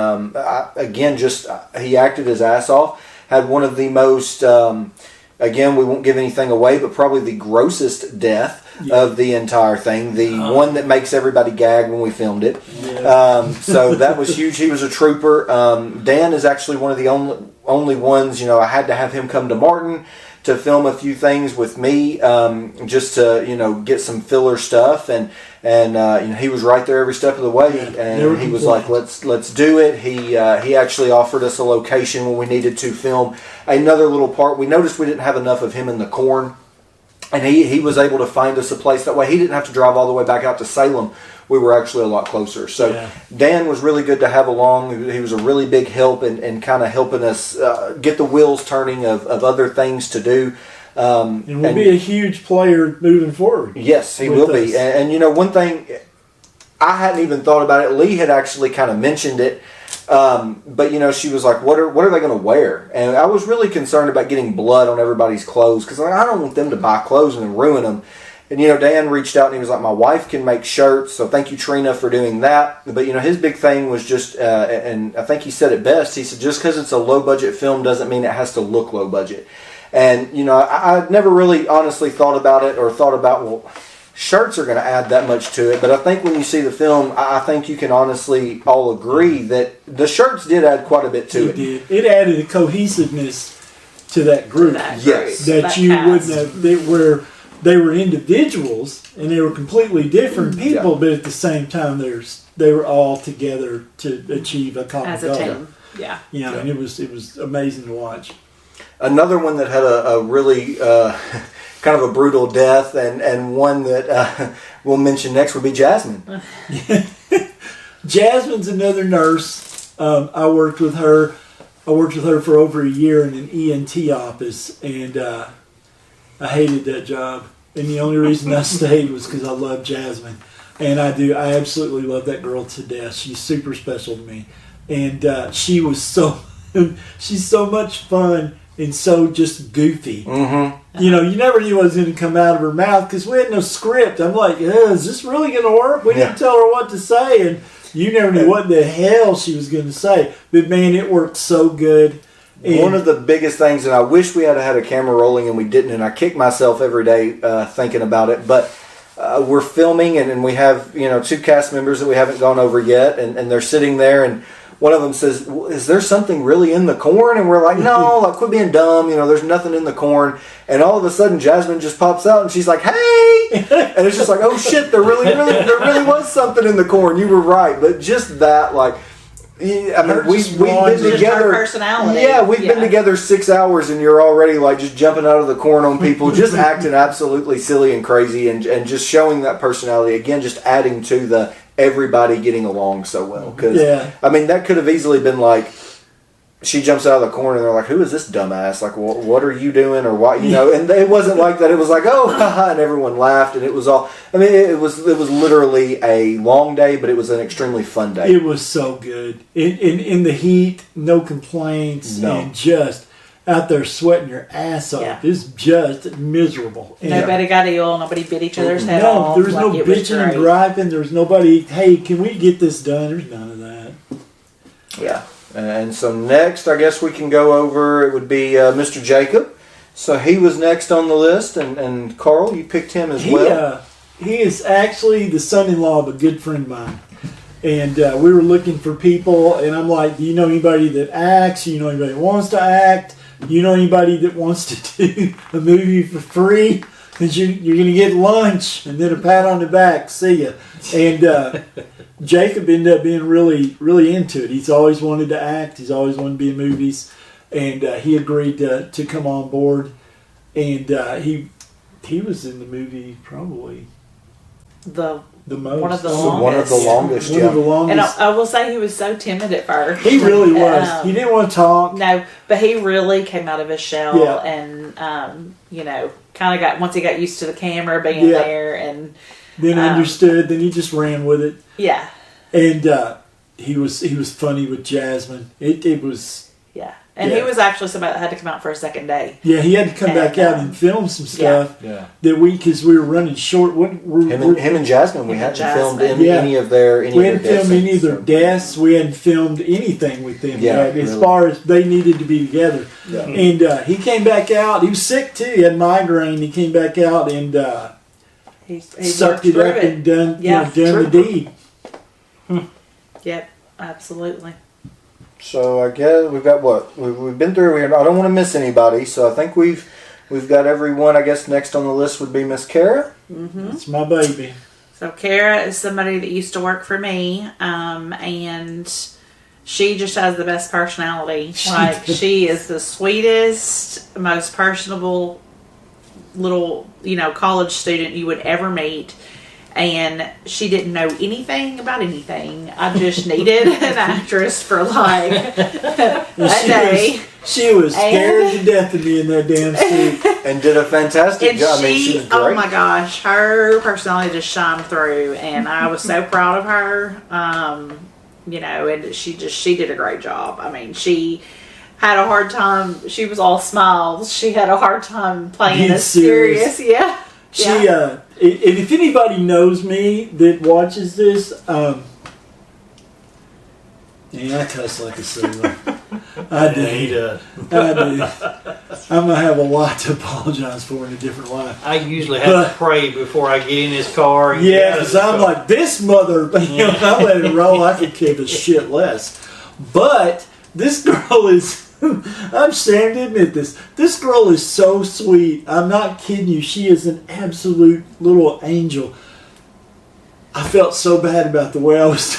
he acted his ass off. Had one of the most, again, we won't give anything away, but probably the grossest death of the entire thing. The one that makes everybody gag when we filmed it. Yeah. So that was huge. He was a trooper. Dan is actually one of the only ones, I had to have him come to Martin to film a few things with me, just to, get some filler stuff. And he was right there every step of the way, and he was like, let's do it. He actually offered us a location when we needed to film another little part. We noticed we didn't have enough of him in the corn, and he was able to find us a place. That way he didn't have to drive all the way back out to Salem. We were actually a lot closer. So Dan was really good to have along. He was a really big help and kind of helping us get the wheels turning of other things to do. And will be a huge player moving forward. Yes, he will be. And one thing, I hadn't even thought about it. Lee had actually kind of mentioned it. But she was like, what are they going to wear? And I was really concerned about getting blood on everybody's clothes, because I don't want them to buy clothes and then ruin them. And Dan reached out and he was like, my wife can make shirts, so thank you, Trina, for doing that. But his big thing was just, and I think he said it best, he said, just because it's a low budget film doesn't mean it has to look low budget. And I never really honestly thought about it, or thought about, well, shirts are going to add that much to it. But I think when you see the film, I think you can honestly all agree that the shirts did add quite a bit to it. Did. It added a cohesiveness to that group. Yes. That you wouldn't have, where they were individuals and they were completely different people, but at the same time they were all together to achieve a common goal. As a team. Yeah. And it was amazing to watch. Another one that had a really kind of a brutal death, and one that we'll mention next would be Jasmine. Jasmine's another nurse. I worked with her for over a year in an ENT office, and I hated that job. And the only reason I stayed was because I love Jasmine. And I absolutely love that girl to death. She's super special to me. And she's so much fun and so just goofy. Mm-hmm. You never knew what was going to come out of her mouth because we had no script. I'm like, is this really going to work? We didn't tell her what to say, and you never knew what the hell she was going to say. But man, it worked so good. And one of the biggest things, and I wish we had had a camera rolling and we didn't, and I kick myself every day thinking about it, but we're filming and we have 2 cast members that we haven't gone over yet, and they're sitting there, and one of them says, is there something really in the corn? And we're like, no, quit being dumb. There's nothing in the corn. And all of a sudden, Jasmine just pops out and she's like, hey! And it's just like, oh shit, there really was something in the corn. You were right. But just that, Yeah, I mean, Her we've just been wandering. Just her together. personality. Yeah, we've been together 6 hours, and you're already like just jumping out of the corn on people, just acting absolutely silly and crazy, and just showing that personality again, just adding to the everybody getting along so well. Because I mean, that could have easily been like, she jumps out of the corner and they're like, who is this dumbass? Like, what are you doing? Or what, you know? And it wasn't like that. It was like, oh, haha, and everyone laughed. And it was all, I mean, it was literally a long day, but it was an extremely fun day. It was so good. In the heat, no complaints, and just out there sweating your ass off. Yeah. It's just miserable. And Nobody got ill. Nobody bit each other's head no, off. there was no It was bitching and great. griping. There was nobody, hey, can we get this done? There's none of that. Yeah. And so next, I guess we can go over, it would be Mr. Jacob. So he was next on the list, and Carl, you picked him as well. He is actually the son-in-law of a good friend of mine. And we were looking for people, and I'm like, do you know anybody that acts? Do you know anybody that wants to act? Do you know anybody that wants to do a movie for free? Because you're going to get lunch and then a pat on the back. See ya. And Jacob ended up being really, really into it. He's always wanted to act. He's always wanted to be in movies. And he agreed to come on board. And he was in the movie probably The most. one of the One of the longest, One of the longest. And I will say he was so timid at first. He really was. He didn't want to talk. No, but he really came out of his shell Yeah. and, you know, kind of got, once he got used to the camera being there and... Then understood. Then he just ran with it. Yeah. And he was funny with Jasmine. It was... Yeah. And he was actually somebody that had to come out for a second day. Yeah, he had to come back out and film some stuff. Yeah. That because we were running short. Him and Jasmine, we hadn't filmed any of their we hadn't filmed any of their deaths. We hadn't filmed anything with them yet, as far as they needed to be together. Yeah. And he came back out. He was sick too. He had migraine. He came back out and He sucked it up and done the deed. Yep, absolutely. So I guess we've got what we've been through. I don't want to miss anybody, so I think we've got everyone. I guess next on the list would be Miss Kara. Mm-hmm. It's my baby. So Kara is somebody that used to work for me, and she just has the best personality. Like she is the sweetest, most personable little, college student you would ever meet. And she didn't know anything about anything. I just needed an actress for like a day. She was scared to death of me in that damn suit. And did a fantastic job. She was great. Oh my gosh, her personality just shined through, and I was so proud of her. And she did a great job. I mean, she had a hard time. She was all smiles. She had a hard time playing a serious. Yeah. If anybody knows me that watches this, I cuss like a sailor. I do. He does. I do. I'm gonna have a lot to apologize for in a different life. I usually have to pray before I get in his car. And Yeah, because I'm like, this mother, I let it roll. I could give a shit less. But this girl is. I'm ashamed to admit this. This girl is so sweet. I'm not kidding you. She is an absolute little angel. I felt so bad about the way I was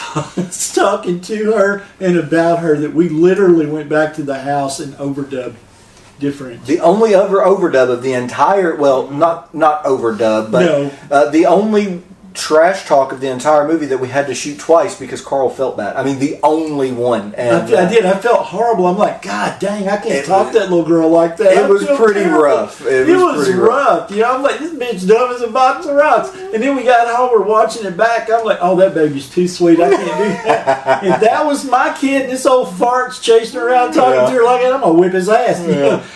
talking to her and about her that we literally went back to the house and overdubbed different. The only overdub of the entire, not overdub, but the only trash talk of the entire movie that we had to shoot twice because Carl felt bad. I mean, the only one. And I did. I felt horrible. I'm like, God dang, I can't talk to that little girl like that. It was pretty rough. It was pretty rough. I'm like, this bitch dumb as a box of rocks. And then we got home, we're watching it back. I'm like, oh, that baby's too sweet. I can't do that. If that was my kid and this old fart's chasing her around talking to her like that, I'm going to whip his ass.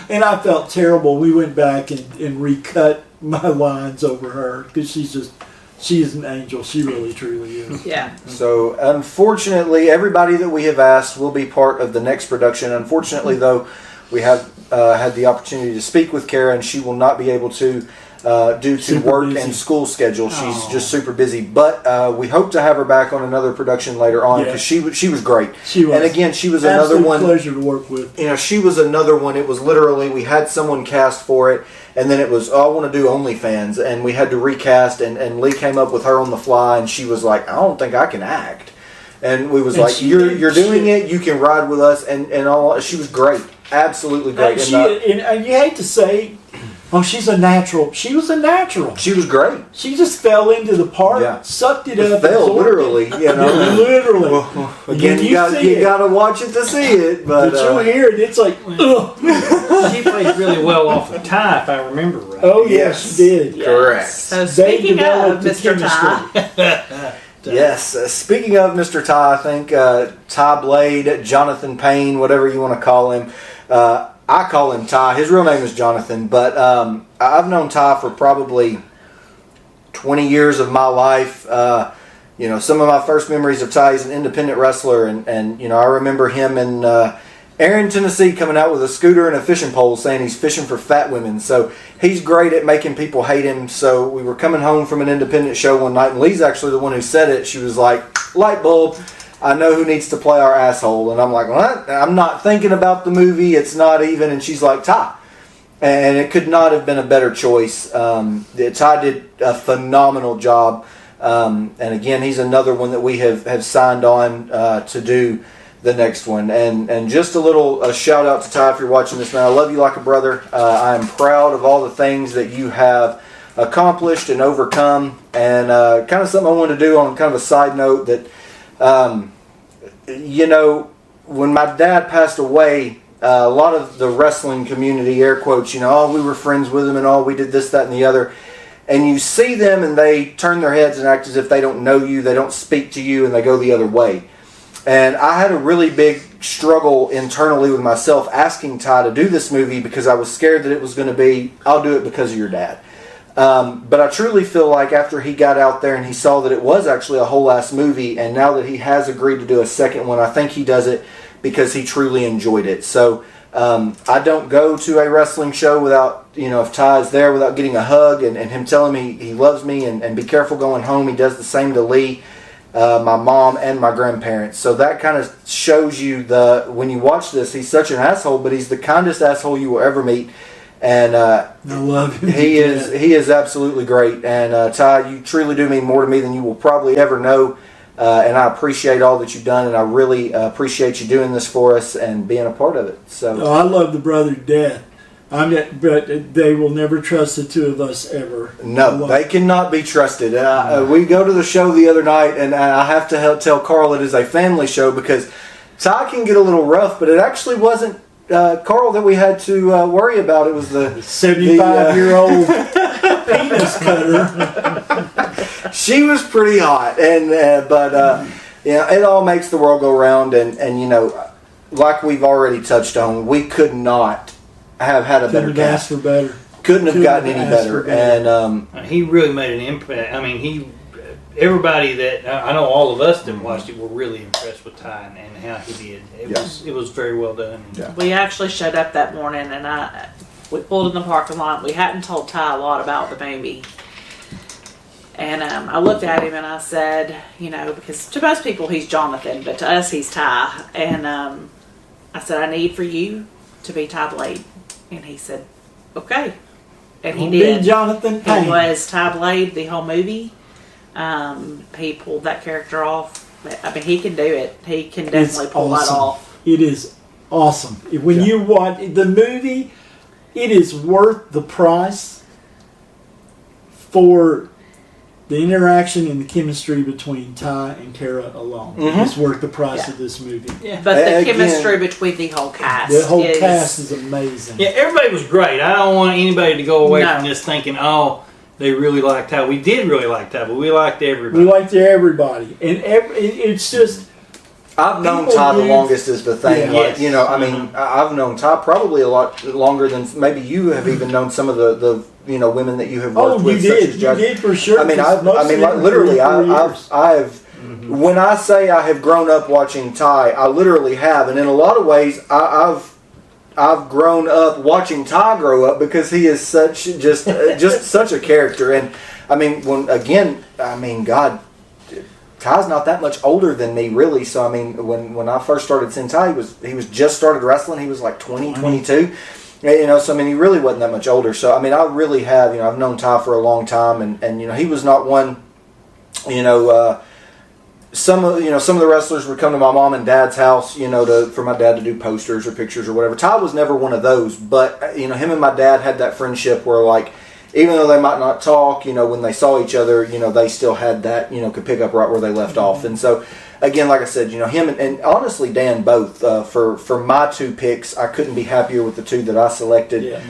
And I felt terrible. We went back and recut my lines over her because she is an angel. She really, truly is. Yeah. So, unfortunately, everybody that we have asked will be part of the next production. Unfortunately, though, we have had the opportunity to speak with Kara, and she will not be able to due to Super work busy. and school schedule. She's just super busy. But we hope to have her back on another production later on because she was great. She was. And again, she was Absolute another one. pleasure to work with. She was another one. It was literally, we had someone cast for it, and then it was, I want to do OnlyFans, and we had to recast, and Lee came up with her on the fly, and she was like, I don't think I can act. And we was And like, she you're did doing shit. it. You can ride with us, and all. She was great, absolutely great. And you hate to say, oh, she's a natural. She was a natural. She was great. She just fell into the part, Yeah. sucked it up, Fell absorbed literally, it. you know. Literally. Well, again, You you got to watch it to see it, but But you'll hear it. It's like, ugh. She plays really well off of Ty, if I remember right. Oh Yes. yeah, she did. Yes. Correct. So They speaking of developed the Mr. Ty, chemistry. Yes. Speaking of Mr. Ty, I think Ty Blade, Jonathan Payne, whatever you want to call him. I call him Ty. His real name is Jonathan, but I've known Ty for probably 20 years of my life. You know, some of my first memories of Ty, he's an independent wrestler, and you know, I remember him in Aaron, Tennessee, coming out with a scooter and a fishing pole saying he's fishing for fat women. So he's great at making people hate him. So we were coming home from an independent show one night, and Lee's actually the one who said it. She was like, light bulb, I know who needs to play our asshole. And I'm like, what? I'm not thinking about the movie. It's not even. And she's like, Ty. And it could not have been a better choice. Ty did a phenomenal job. And again, he's another one that we have signed on to do the next one. And just a shout out to Ty if you're watching this, man. I love you like a brother. I am proud of all the things that you have accomplished and overcome. And kind of something I wanted to do on kind of a side note that, you know, when my dad passed away, a lot of the wrestling community, air quotes, you know, oh, we were friends with him and oh, we did this, that, and the other. And you see them and they turn their heads and act as if they don't know you, they don't speak to you, and they go the other way. And I had a really big struggle internally with myself asking Ty to do this movie because I was scared that it was going to be, I'll do it because of your dad. But I truly feel like after he got out there and he saw that it was actually a whole ass movie, and now that he has agreed to do a second one, I think he does it because he truly enjoyed it. So I don't go to a wrestling show without, you know, if Ty's there, without getting a hug and him telling me he loves me and be careful going home. He does the same to Lee, my mom, and my grandparents. So that kind of shows you when you watch this, he's such an asshole, but he's the kindest asshole you will ever meet. And I love him. he is absolutely great. And Ty, you truly do mean more to me than you will probably ever know. And I appreciate all that you've done, and I really appreciate you doing this for us and being a part of it. So I love the brother to death. But they will never trust the two of us ever. no, they cannot be trusted. We go to the show the other night, and I have to tell Carl it is a family show because Ty can get a little rough, but it actually wasn't Carl that we had to worry about. It was the 75-year-old penis cutter. She was pretty hot, and but yeah, it all makes the world go round, and you know, like we've already touched on, we could not have had a better Couldn't have asked cast. for better. Couldn't have gotten any asked better, for better. and He really made an impact. I mean, everybody that I know, all of us that watched it were really impressed with Ty and how he did. It was very well done. Yeah. we actually showed up that morning, and we pulled in the parking lot. We hadn't told Ty a lot about the movie. And I looked at him and I said, you know, because to most people he's Jonathan, but to us he's Ty. And I said, I need for you to be Ty Blade. And he said, okay. And he did. Jonathan Payne. He was Ty Blade the whole movie. He pulled that character off. I mean, he can do it. He can definitely pull that off. It is awesome. When you watch the movie, it is worth the price for the interaction and the chemistry between Ty and Kara alone. It's worth the price of this movie. Yeah. But the Again, chemistry between the whole cast The whole cast is amazing. Yeah, everybody was great. I don't want anybody to go away from this thinking, oh, they really liked Ty. We did really like Ty, but we liked everybody. We liked everybody. And it's just... I've known people Ty the do- longest is the thing. Yeah. Like, you know, I mean, I've known Ty probably a lot longer than maybe you have even known some of the you know, women that you have worked Oh, with. you such did. as You Jazz. did for sure. I mean, literally, I've when I say I have grown up watching Ty, I literally have, and in a lot of ways, I've grown up watching Ty grow up because he is such just such a character. And I mean, God, Ty's not that much older than me, really. So I mean, when I first started seeing Ty, he was just started wrestling. He was like 20, 22. You know, so I mean, he really wasn't that much older. So I mean, I really have, you know, I've known Ty for a long time, and you know, he was not one, you know, some of the wrestlers would come to my mom and dad's house, for my dad to do posters or pictures or whatever. Todd was never one of those, but him and my dad had that friendship where, like, even though they might not talk, when they saw each other, they still had that, could pick up right where they left off. And so, again, like I said, him and honestly Dan both. For my two picks, I couldn't be happier with the two that I selected. Yeah.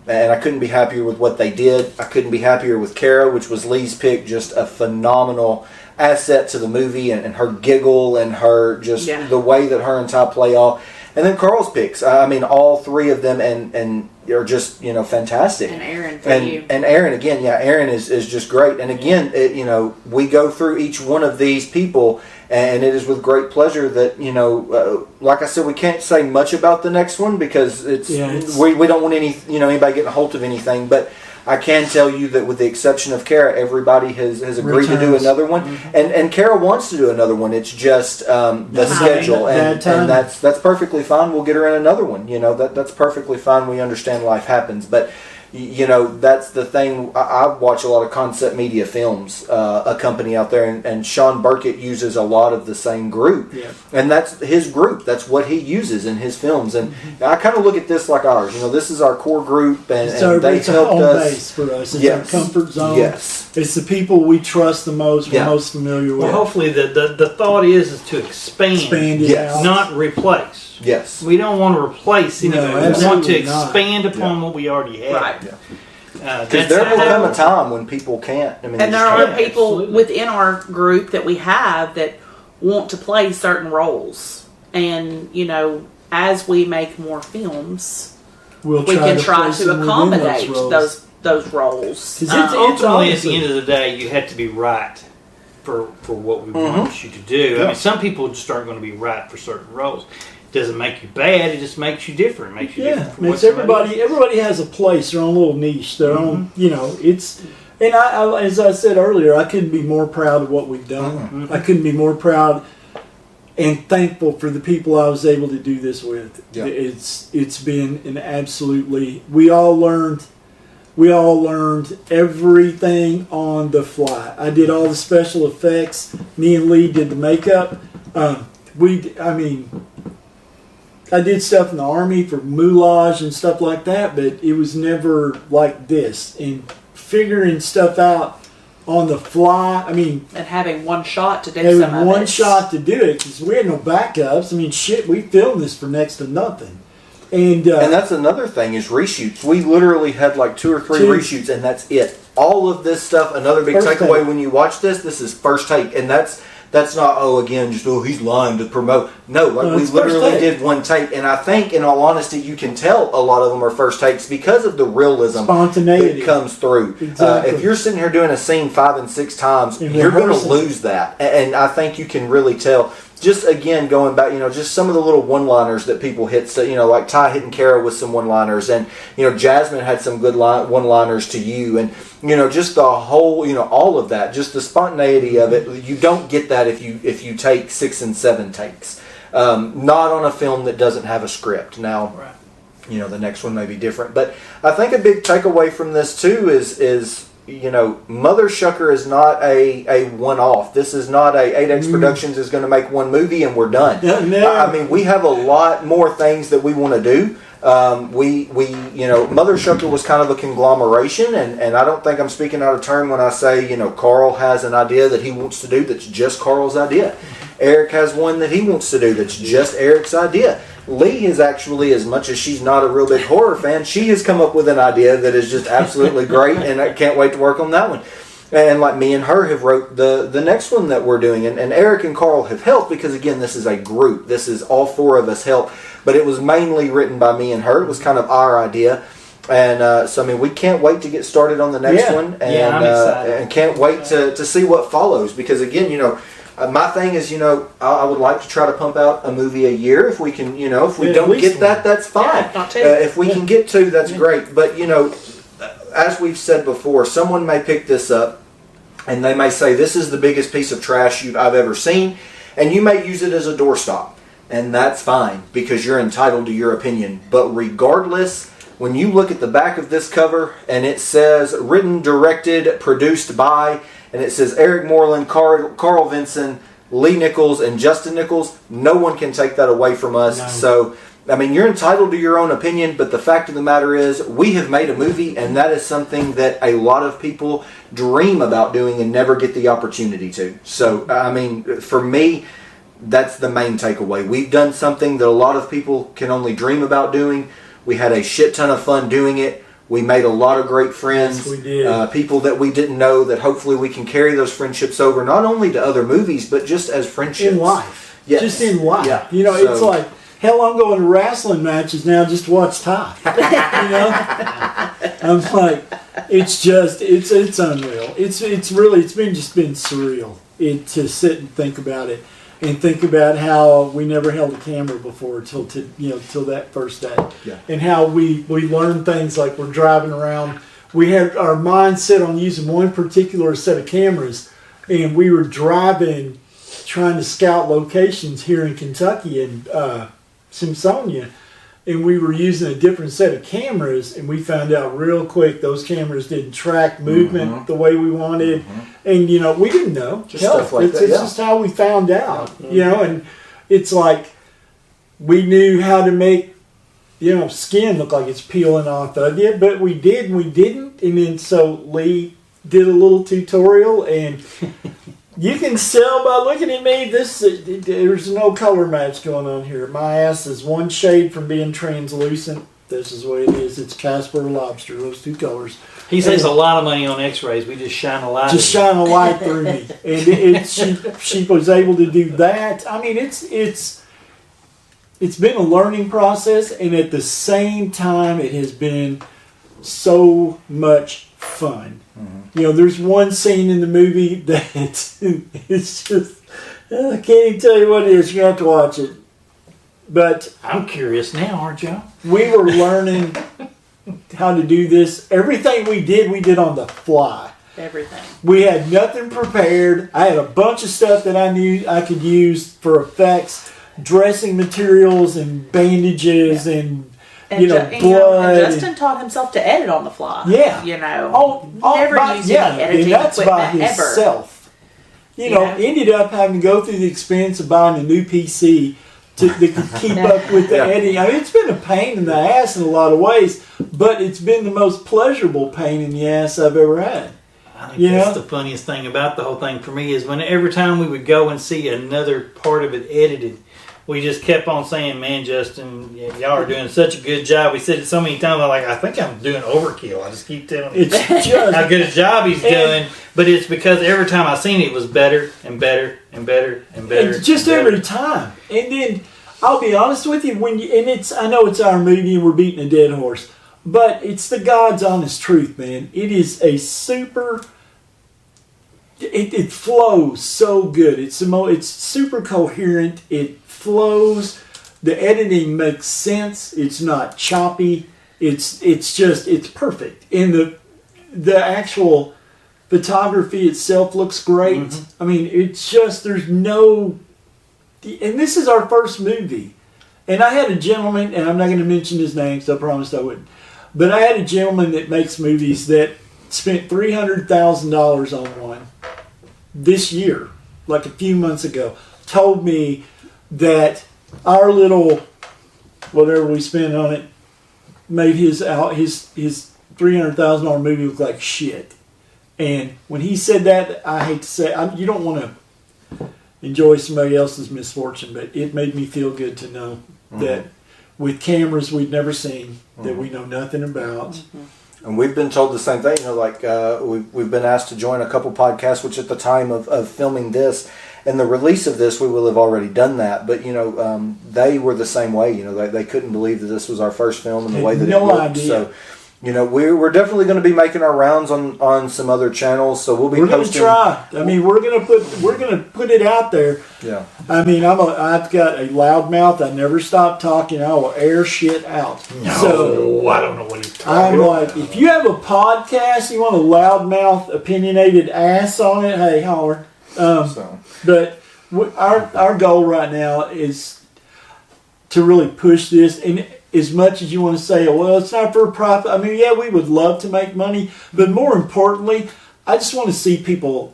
And I couldn't be happier with what they did. I couldn't be happier with Kara, which was Lee's pick, just a phenomenal asset to the movie, and her giggle and her just the way that her and Ty play off. And then Carl's picks. I mean, all three of them and are just fantastic. And Aaron for you. And Aaron again, Aaron is just great. And again, we go through each one of these people, and it is with great pleasure that like I said, we can't say much about the next one because we don't want anybody getting a hold of anything, but I can tell you that with the exception of Kara, everybody has agreed to do another one, and Kara wants to do another one. It's just the schedule, and that's perfectly fine. We'll get her in another one. That's perfectly fine. We understand life happens, but that's the thing. I watch a lot of Concept Media Films, a company out there, and Sean Burkett uses a lot of the same group, and that's his group. That's what he uses in his films, and I kind of look at this like ours. This is our core group, and they helped us. Base for us. It's our comfort zone. Yes, it's the people we trust the most. We're most familiar with. Well, hopefully the thought is to expand it out. Not replace. Yes. We don't want to replace anything. No, we want to not. expand upon what we already have. Right. Because there will come a time when people can't. I mean, and there are people absolutely. within our group that we have that want to play certain roles. And, as we make more films, we can try to accommodate those roles. Ultimately, at the end of the day, you have to be right for what we want you to do. Yeah. I mean, some people just aren't going to be right for certain roles. It doesn't make you bad. It just makes you different. It makes you different from what everybody has a place, their own little niche, their own. It's. And I, as I said earlier, I couldn't be more proud of what we've done. I couldn't be more proud and thankful for the people I was able to do this with. Yeah. It's been an absolutely. We all learned everything on the fly. I did all the special effects. Me and Lee did the makeup. I did stuff in the Army for moulage and stuff like that, but it was never like this. And figuring stuff out on the fly, and having one shot to do some of it. Having one shot to do it, because we had no backups. We filmed this for next to nothing. And that's another thing is reshoots. We literally had like 2 or 3 reshoots, and that's it. All of this stuff, another big takeaway when you watch this is first take. And that's not, he's lying to promote. No, we literally did one take. And I think, in all honesty, you can tell a lot of them are first takes because of the realism spontaneity that comes through. Exactly. If you're sitting here doing a scene 5 and 6 times, you're going to lose that. And I think you can really tell. Just again, going back, just some of the little one-liners that people hit. So, like Ty hitting Kara with some one-liners, and Jasmine had some good one-liners to you, and just the whole, all of that, just the spontaneity of it. You don't get that if you take 6 and 7 takes. Not on a film that doesn't have a script. Now, the next one may be different, but I think a big takeaway from this too is. Mothershucker is not a one-off. This is not a 8X Productions is going to make one movie and we're done. No. We have a lot more things that we want to do. Mothershucker was kind of a conglomeration, and I don't think I'm speaking out of turn when I say, Carl has an idea that he wants to do that's just Carl's idea. Eric has one that he wants to do that's just Eric's idea. Lee is actually, as much as she's not a real big horror fan, she has come up with an idea that is just absolutely great, and I can't wait to work on that one. And like me and her have wrote the next one that we're doing, and Eric and Carl have helped because, again, this is a group. This is all 4 of us help, but it was mainly written by me and her. It was kind of our idea. And so, we can't wait to get started on the next one, and I'm excited. And can't wait to see what follows, because, again, my thing is, I would like to try to pump out a movie a year. If we can, if we don't get that, that's fine. Not 2. If we can get 2, that's great. But, as we've said before, someone may pick this up and they may say, this is the biggest piece of trash I've ever seen. And you may use it as a doorstop. And that's fine, because you're entitled to your opinion. But regardless, when you look at the back of this cover and it says written, directed, produced by, and it says Eric Moreland, Carl Vinson, Lee Nichols and Justin Nichols. No one can take that away from us. No. So, I mean, you're entitled to your own opinion, but the fact of the matter is, we have made a movie, and that is something that a lot of people dream about doing and never get the opportunity to. So, I mean, for me, that's the main takeaway. We've done something that a lot of people can only dream about doing. We had a shit ton of fun doing it. We made a lot of great friends. Yes, we did. People that we didn't know, that hopefully we can carry those friendships over, not only to other movies, but just as friendships. In life. Yes. Just in life. Yeah. You know, So- it's like, hell, I'm going to wrestling matches now just to watch Ty. You know? I'm like, it's unreal. It's really, it's been surreal to sit and think about it. And think about how we never held a camera before till that first day. Yeah. And how we learned things like we're driving around. We had our mind set on using one particular set of cameras, and we were driving, trying to scout locations here in Kentucky and Simpsonia, and we were using a different set of cameras, and we found out real quick those cameras didn't track movement the way we wanted. And we didn't know. Just stuff like that, It's yeah. just how we found out. And it's like we knew how to make skin look like it's peeling off of you, but we did and we didn't. And then so Lee did a little tutorial, and you can tell by looking at me, there's no color match going on here. My ass is one shade from being translucent. This is what it is. It's Casper lobster, those two colors. He saves a lot of money on X-rays. We just shine a light. Just shine a light through me, and she was able to do that. I mean, it's been a learning process, and at the same time, it has been so much fun. There's one scene in the movie that it's just I can't even tell you what it is. You have to watch it. But I'm curious now, aren't you? we were learning how to do this. Everything we did on the fly. Everything. We had nothing prepared. I had a bunch of stuff that I knew I could use for effects, dressing materials and bandages and blood. And Justin taught himself to edit on the fly. Yeah. Never used any editing and that's by equipment ever. himself. Ended up having to go through the expense of buying a new PC that could keep up with the editing. I mean, it's been a pain in the ass in a lot of ways, but it's been the most pleasurable pain in the ass I've ever had. I think that's the funniest thing about the whole thing for me is when every time we would go and see another part of it edited, we just kept on saying, "Man, Justin, y'all are doing such a good job." We said it so many times. I think I'm doing overkill. I just keep telling him It's just how good a job he's doing. But it's because every time I seen it was better and better and better and better. It's just and better. every time. And then I'll be honest with you, I know it's our movie and we're beating a dead horse, but it's the God's honest truth, man. It is a super. It flows so good. It's super coherent. It flows. The editing makes sense. It's not choppy. It's perfect. And the actual photography itself looks great. I mean, it's just there's no. And this is our first movie. And I had a gentleman, and I'm not going to mention his name, so I promised I wouldn't. But I had a gentleman that makes movies that spent $300,000 on one this year, like a few months ago, told me that our little, whatever we spent on it, made his $300,000 movie look like shit. And when he said that, I hate to say, you don't want to enjoy somebody else's misfortune, but it made me feel good to know that with cameras we'd never seen, that we know nothing about. And we've been told the same thing. We've been asked to join a couple podcasts, which at the time of filming this and the release of this, we will have already done that. But they were the same way. They couldn't believe that this was our first film and the way that it looked. Idea. So, we're definitely going to be making our rounds on some other channels. So we'll be. We're going to posting. try. I mean, we're going to put it out there. Yeah. I mean, I've got a loud mouth. I never stop talking. I will air shit out. No, So I don't know what he's talking I'm about. like, if you have a podcast, you want a loudmouth, opinionated ass on it, hey, holler. But our goal right now is to really push this. And as much as you want to say, well, it's not for profit. I mean, yeah, we would love to make money. But more importantly, I just want to see people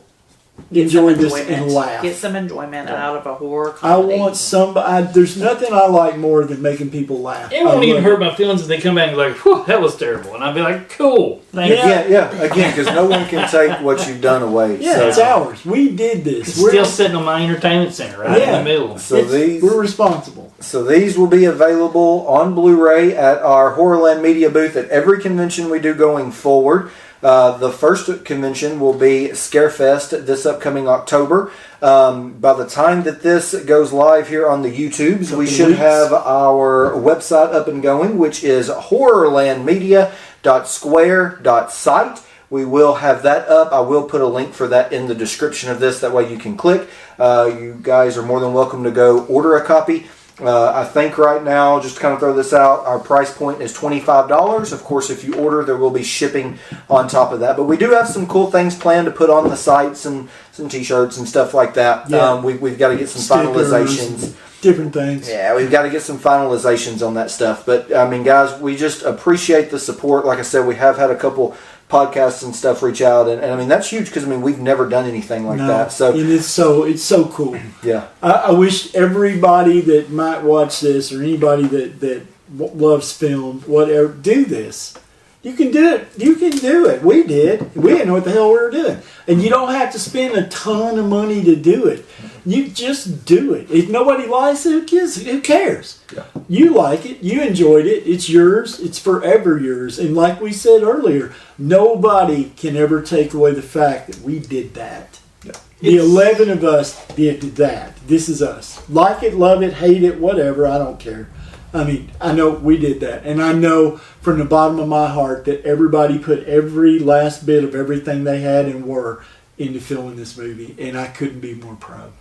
enjoy some this enjoyment. and laugh. Get some enjoyment out of a horror I comedy. want somebody. There's nothing I like more than making people laugh. It won't I even love hurt my feelings if they come back and be like, whew, that was terrible. And I'll be like, cool. Thank you. Again, because no one can take what you've done away. Yeah, so, it's ours. We did this. It's still sitting on my entertainment center right in the middle. So we're responsible. So these will be available on Blu-ray at our Horrorland Media booth at every convention we do going forward. The first convention will be Scarefest this upcoming October. By the time that this goes live here on the YouTubes, we should have our website up and going, which is horrorlandmedia.square.site. We will have that up. I will put a link for that in the description of this. That way you can click. You guys are more than welcome to go order a copy. I think right now, just to kind of throw this out, our price point is $25. Of course, if you order, there will be shipping on top of that. But we do have some cool things planned to put on the site, some t-shirts and stuff like that. Yeah. We've got to get some Stickers, finalizations. different things. Yeah, we've got to get some finalizations on that stuff. But, I mean, guys, we just appreciate the support. Like I said, we have had a couple podcasts and stuff reach out, and I mean that's huge because I mean we've never done anything like that. So and it's so cool. Yeah, I wish everybody that might watch this or anybody that loves film, whatever, do this. You can do it. You can do it. We did. We didn't know what the hell we were doing, and you don't have to spend a ton of money to do it. You just do it. If nobody likes it, who cares? Yeah. You like it. You enjoyed it. It's yours. It's forever yours. And like we said earlier, nobody can ever take away the fact that we did that. Yeah. The 11 of us did that. This is us. Like it, love it, hate it, whatever. I don't care. I mean, I know we did that. And I know from the bottom of my heart that everybody put every last bit of everything they had and were into filming this movie. And I couldn't be more proud.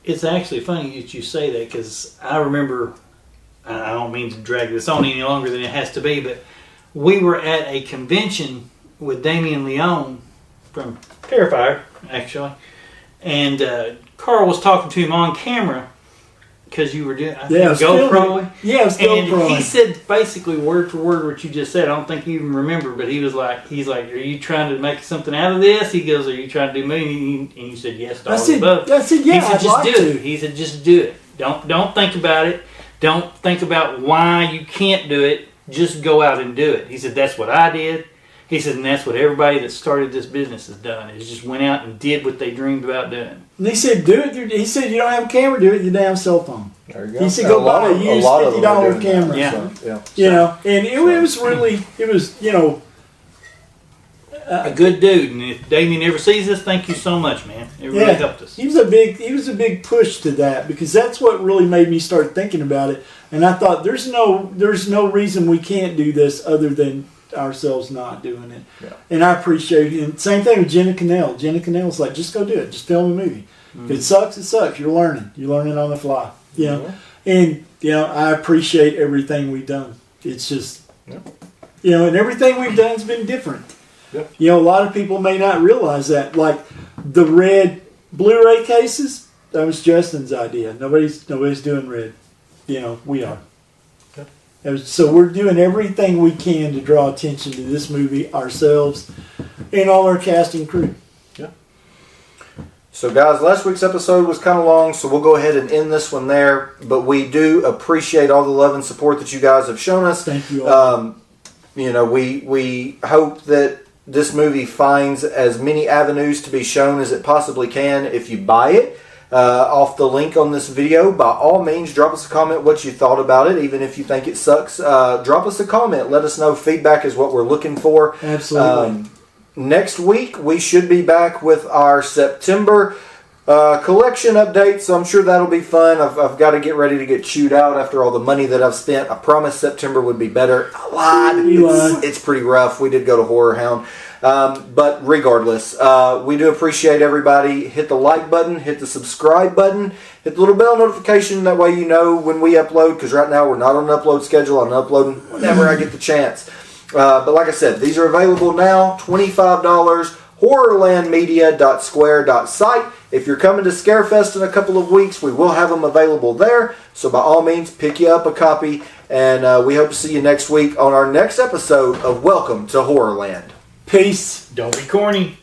It's actually funny that you say that because I remember, I don't mean to drag this on any longer than it has to be, but we were at a convention with Damien Leone from Terrifier, actually, and Carl was talking to him on camera because you were doing GoPro. Yeah, it was and GoPro. he said basically word for word what you just said. I don't think you even remember, but he's like, are you trying to make something out of this? He goes, are you trying to do movie? And you said yes to all the above. I said, yeah, he said, I'd just like do to. it. He said, just do it. Don't think about it. Don't think about why you can't do it. Just go out and do it. He said, that's what I did. He said, and that's what everybody that started this business has done, is just went out and did what they dreamed about doing. And he said, do it. He said, you don't have a camera, do it with your damn cell phone. there you go. He said, go buy a used $50 camera. Yeah. You know, and it was really, you know. A good dude, and if Damien ever sees this, thank you so much, man. It really helped us. He was a big push to that because that's what really made me start thinking about it. And I thought there's no reason we can't do this other than ourselves not doing it. Yeah. And I appreciate it. And same thing with Jenna Cannell. Jenna Cannell's like, just go do it. Just film a movie. If it sucks, it sucks. You're learning. You're learning on the fly. You know? And I appreciate everything we've done. It's just and everything we've done has been different. Yep. A lot of people may not realize that. Like the red Blu-ray cases, that was Justin's idea. Nobody's doing red. We are. So we're doing everything we can to draw attention to this movie ourselves and all our cast and crew. Yeah. So guys, last week's episode was kind of long, so we'll go ahead and end this one there. But we do appreciate all the love and support that you guys have shown us. Thank you all. We hope that this movie finds as many avenues to be shown as it possibly can. If you buy it off the link on this video, by all means, drop us a comment what you thought about it. Even if you think it sucks, drop us a comment. Let us know. Feedback is what we're looking for. Absolutely. Next week, we should be back with our September collection update, so I'm sure that'll be fun. I've got to get ready to get chewed out after all the money that I've spent. I promised September would be better. I lied. It's pretty rough. We did go to Horror Hound. But regardless, we do appreciate everybody. Hit the like button, hit the subscribe button, hit the little bell notification. That way you know when we upload, because right now we're not on an upload schedule. I'm uploading whenever I get the chance. But like I said, these are available now, $25, horrorlandmedia.square.site. If you're coming to Scarefest in a couple of weeks, we will have them available there. So by all means, pick you up a copy. And we hope to see you next week on our next episode of Welcome to Horrorland. Peace. Don't be corny.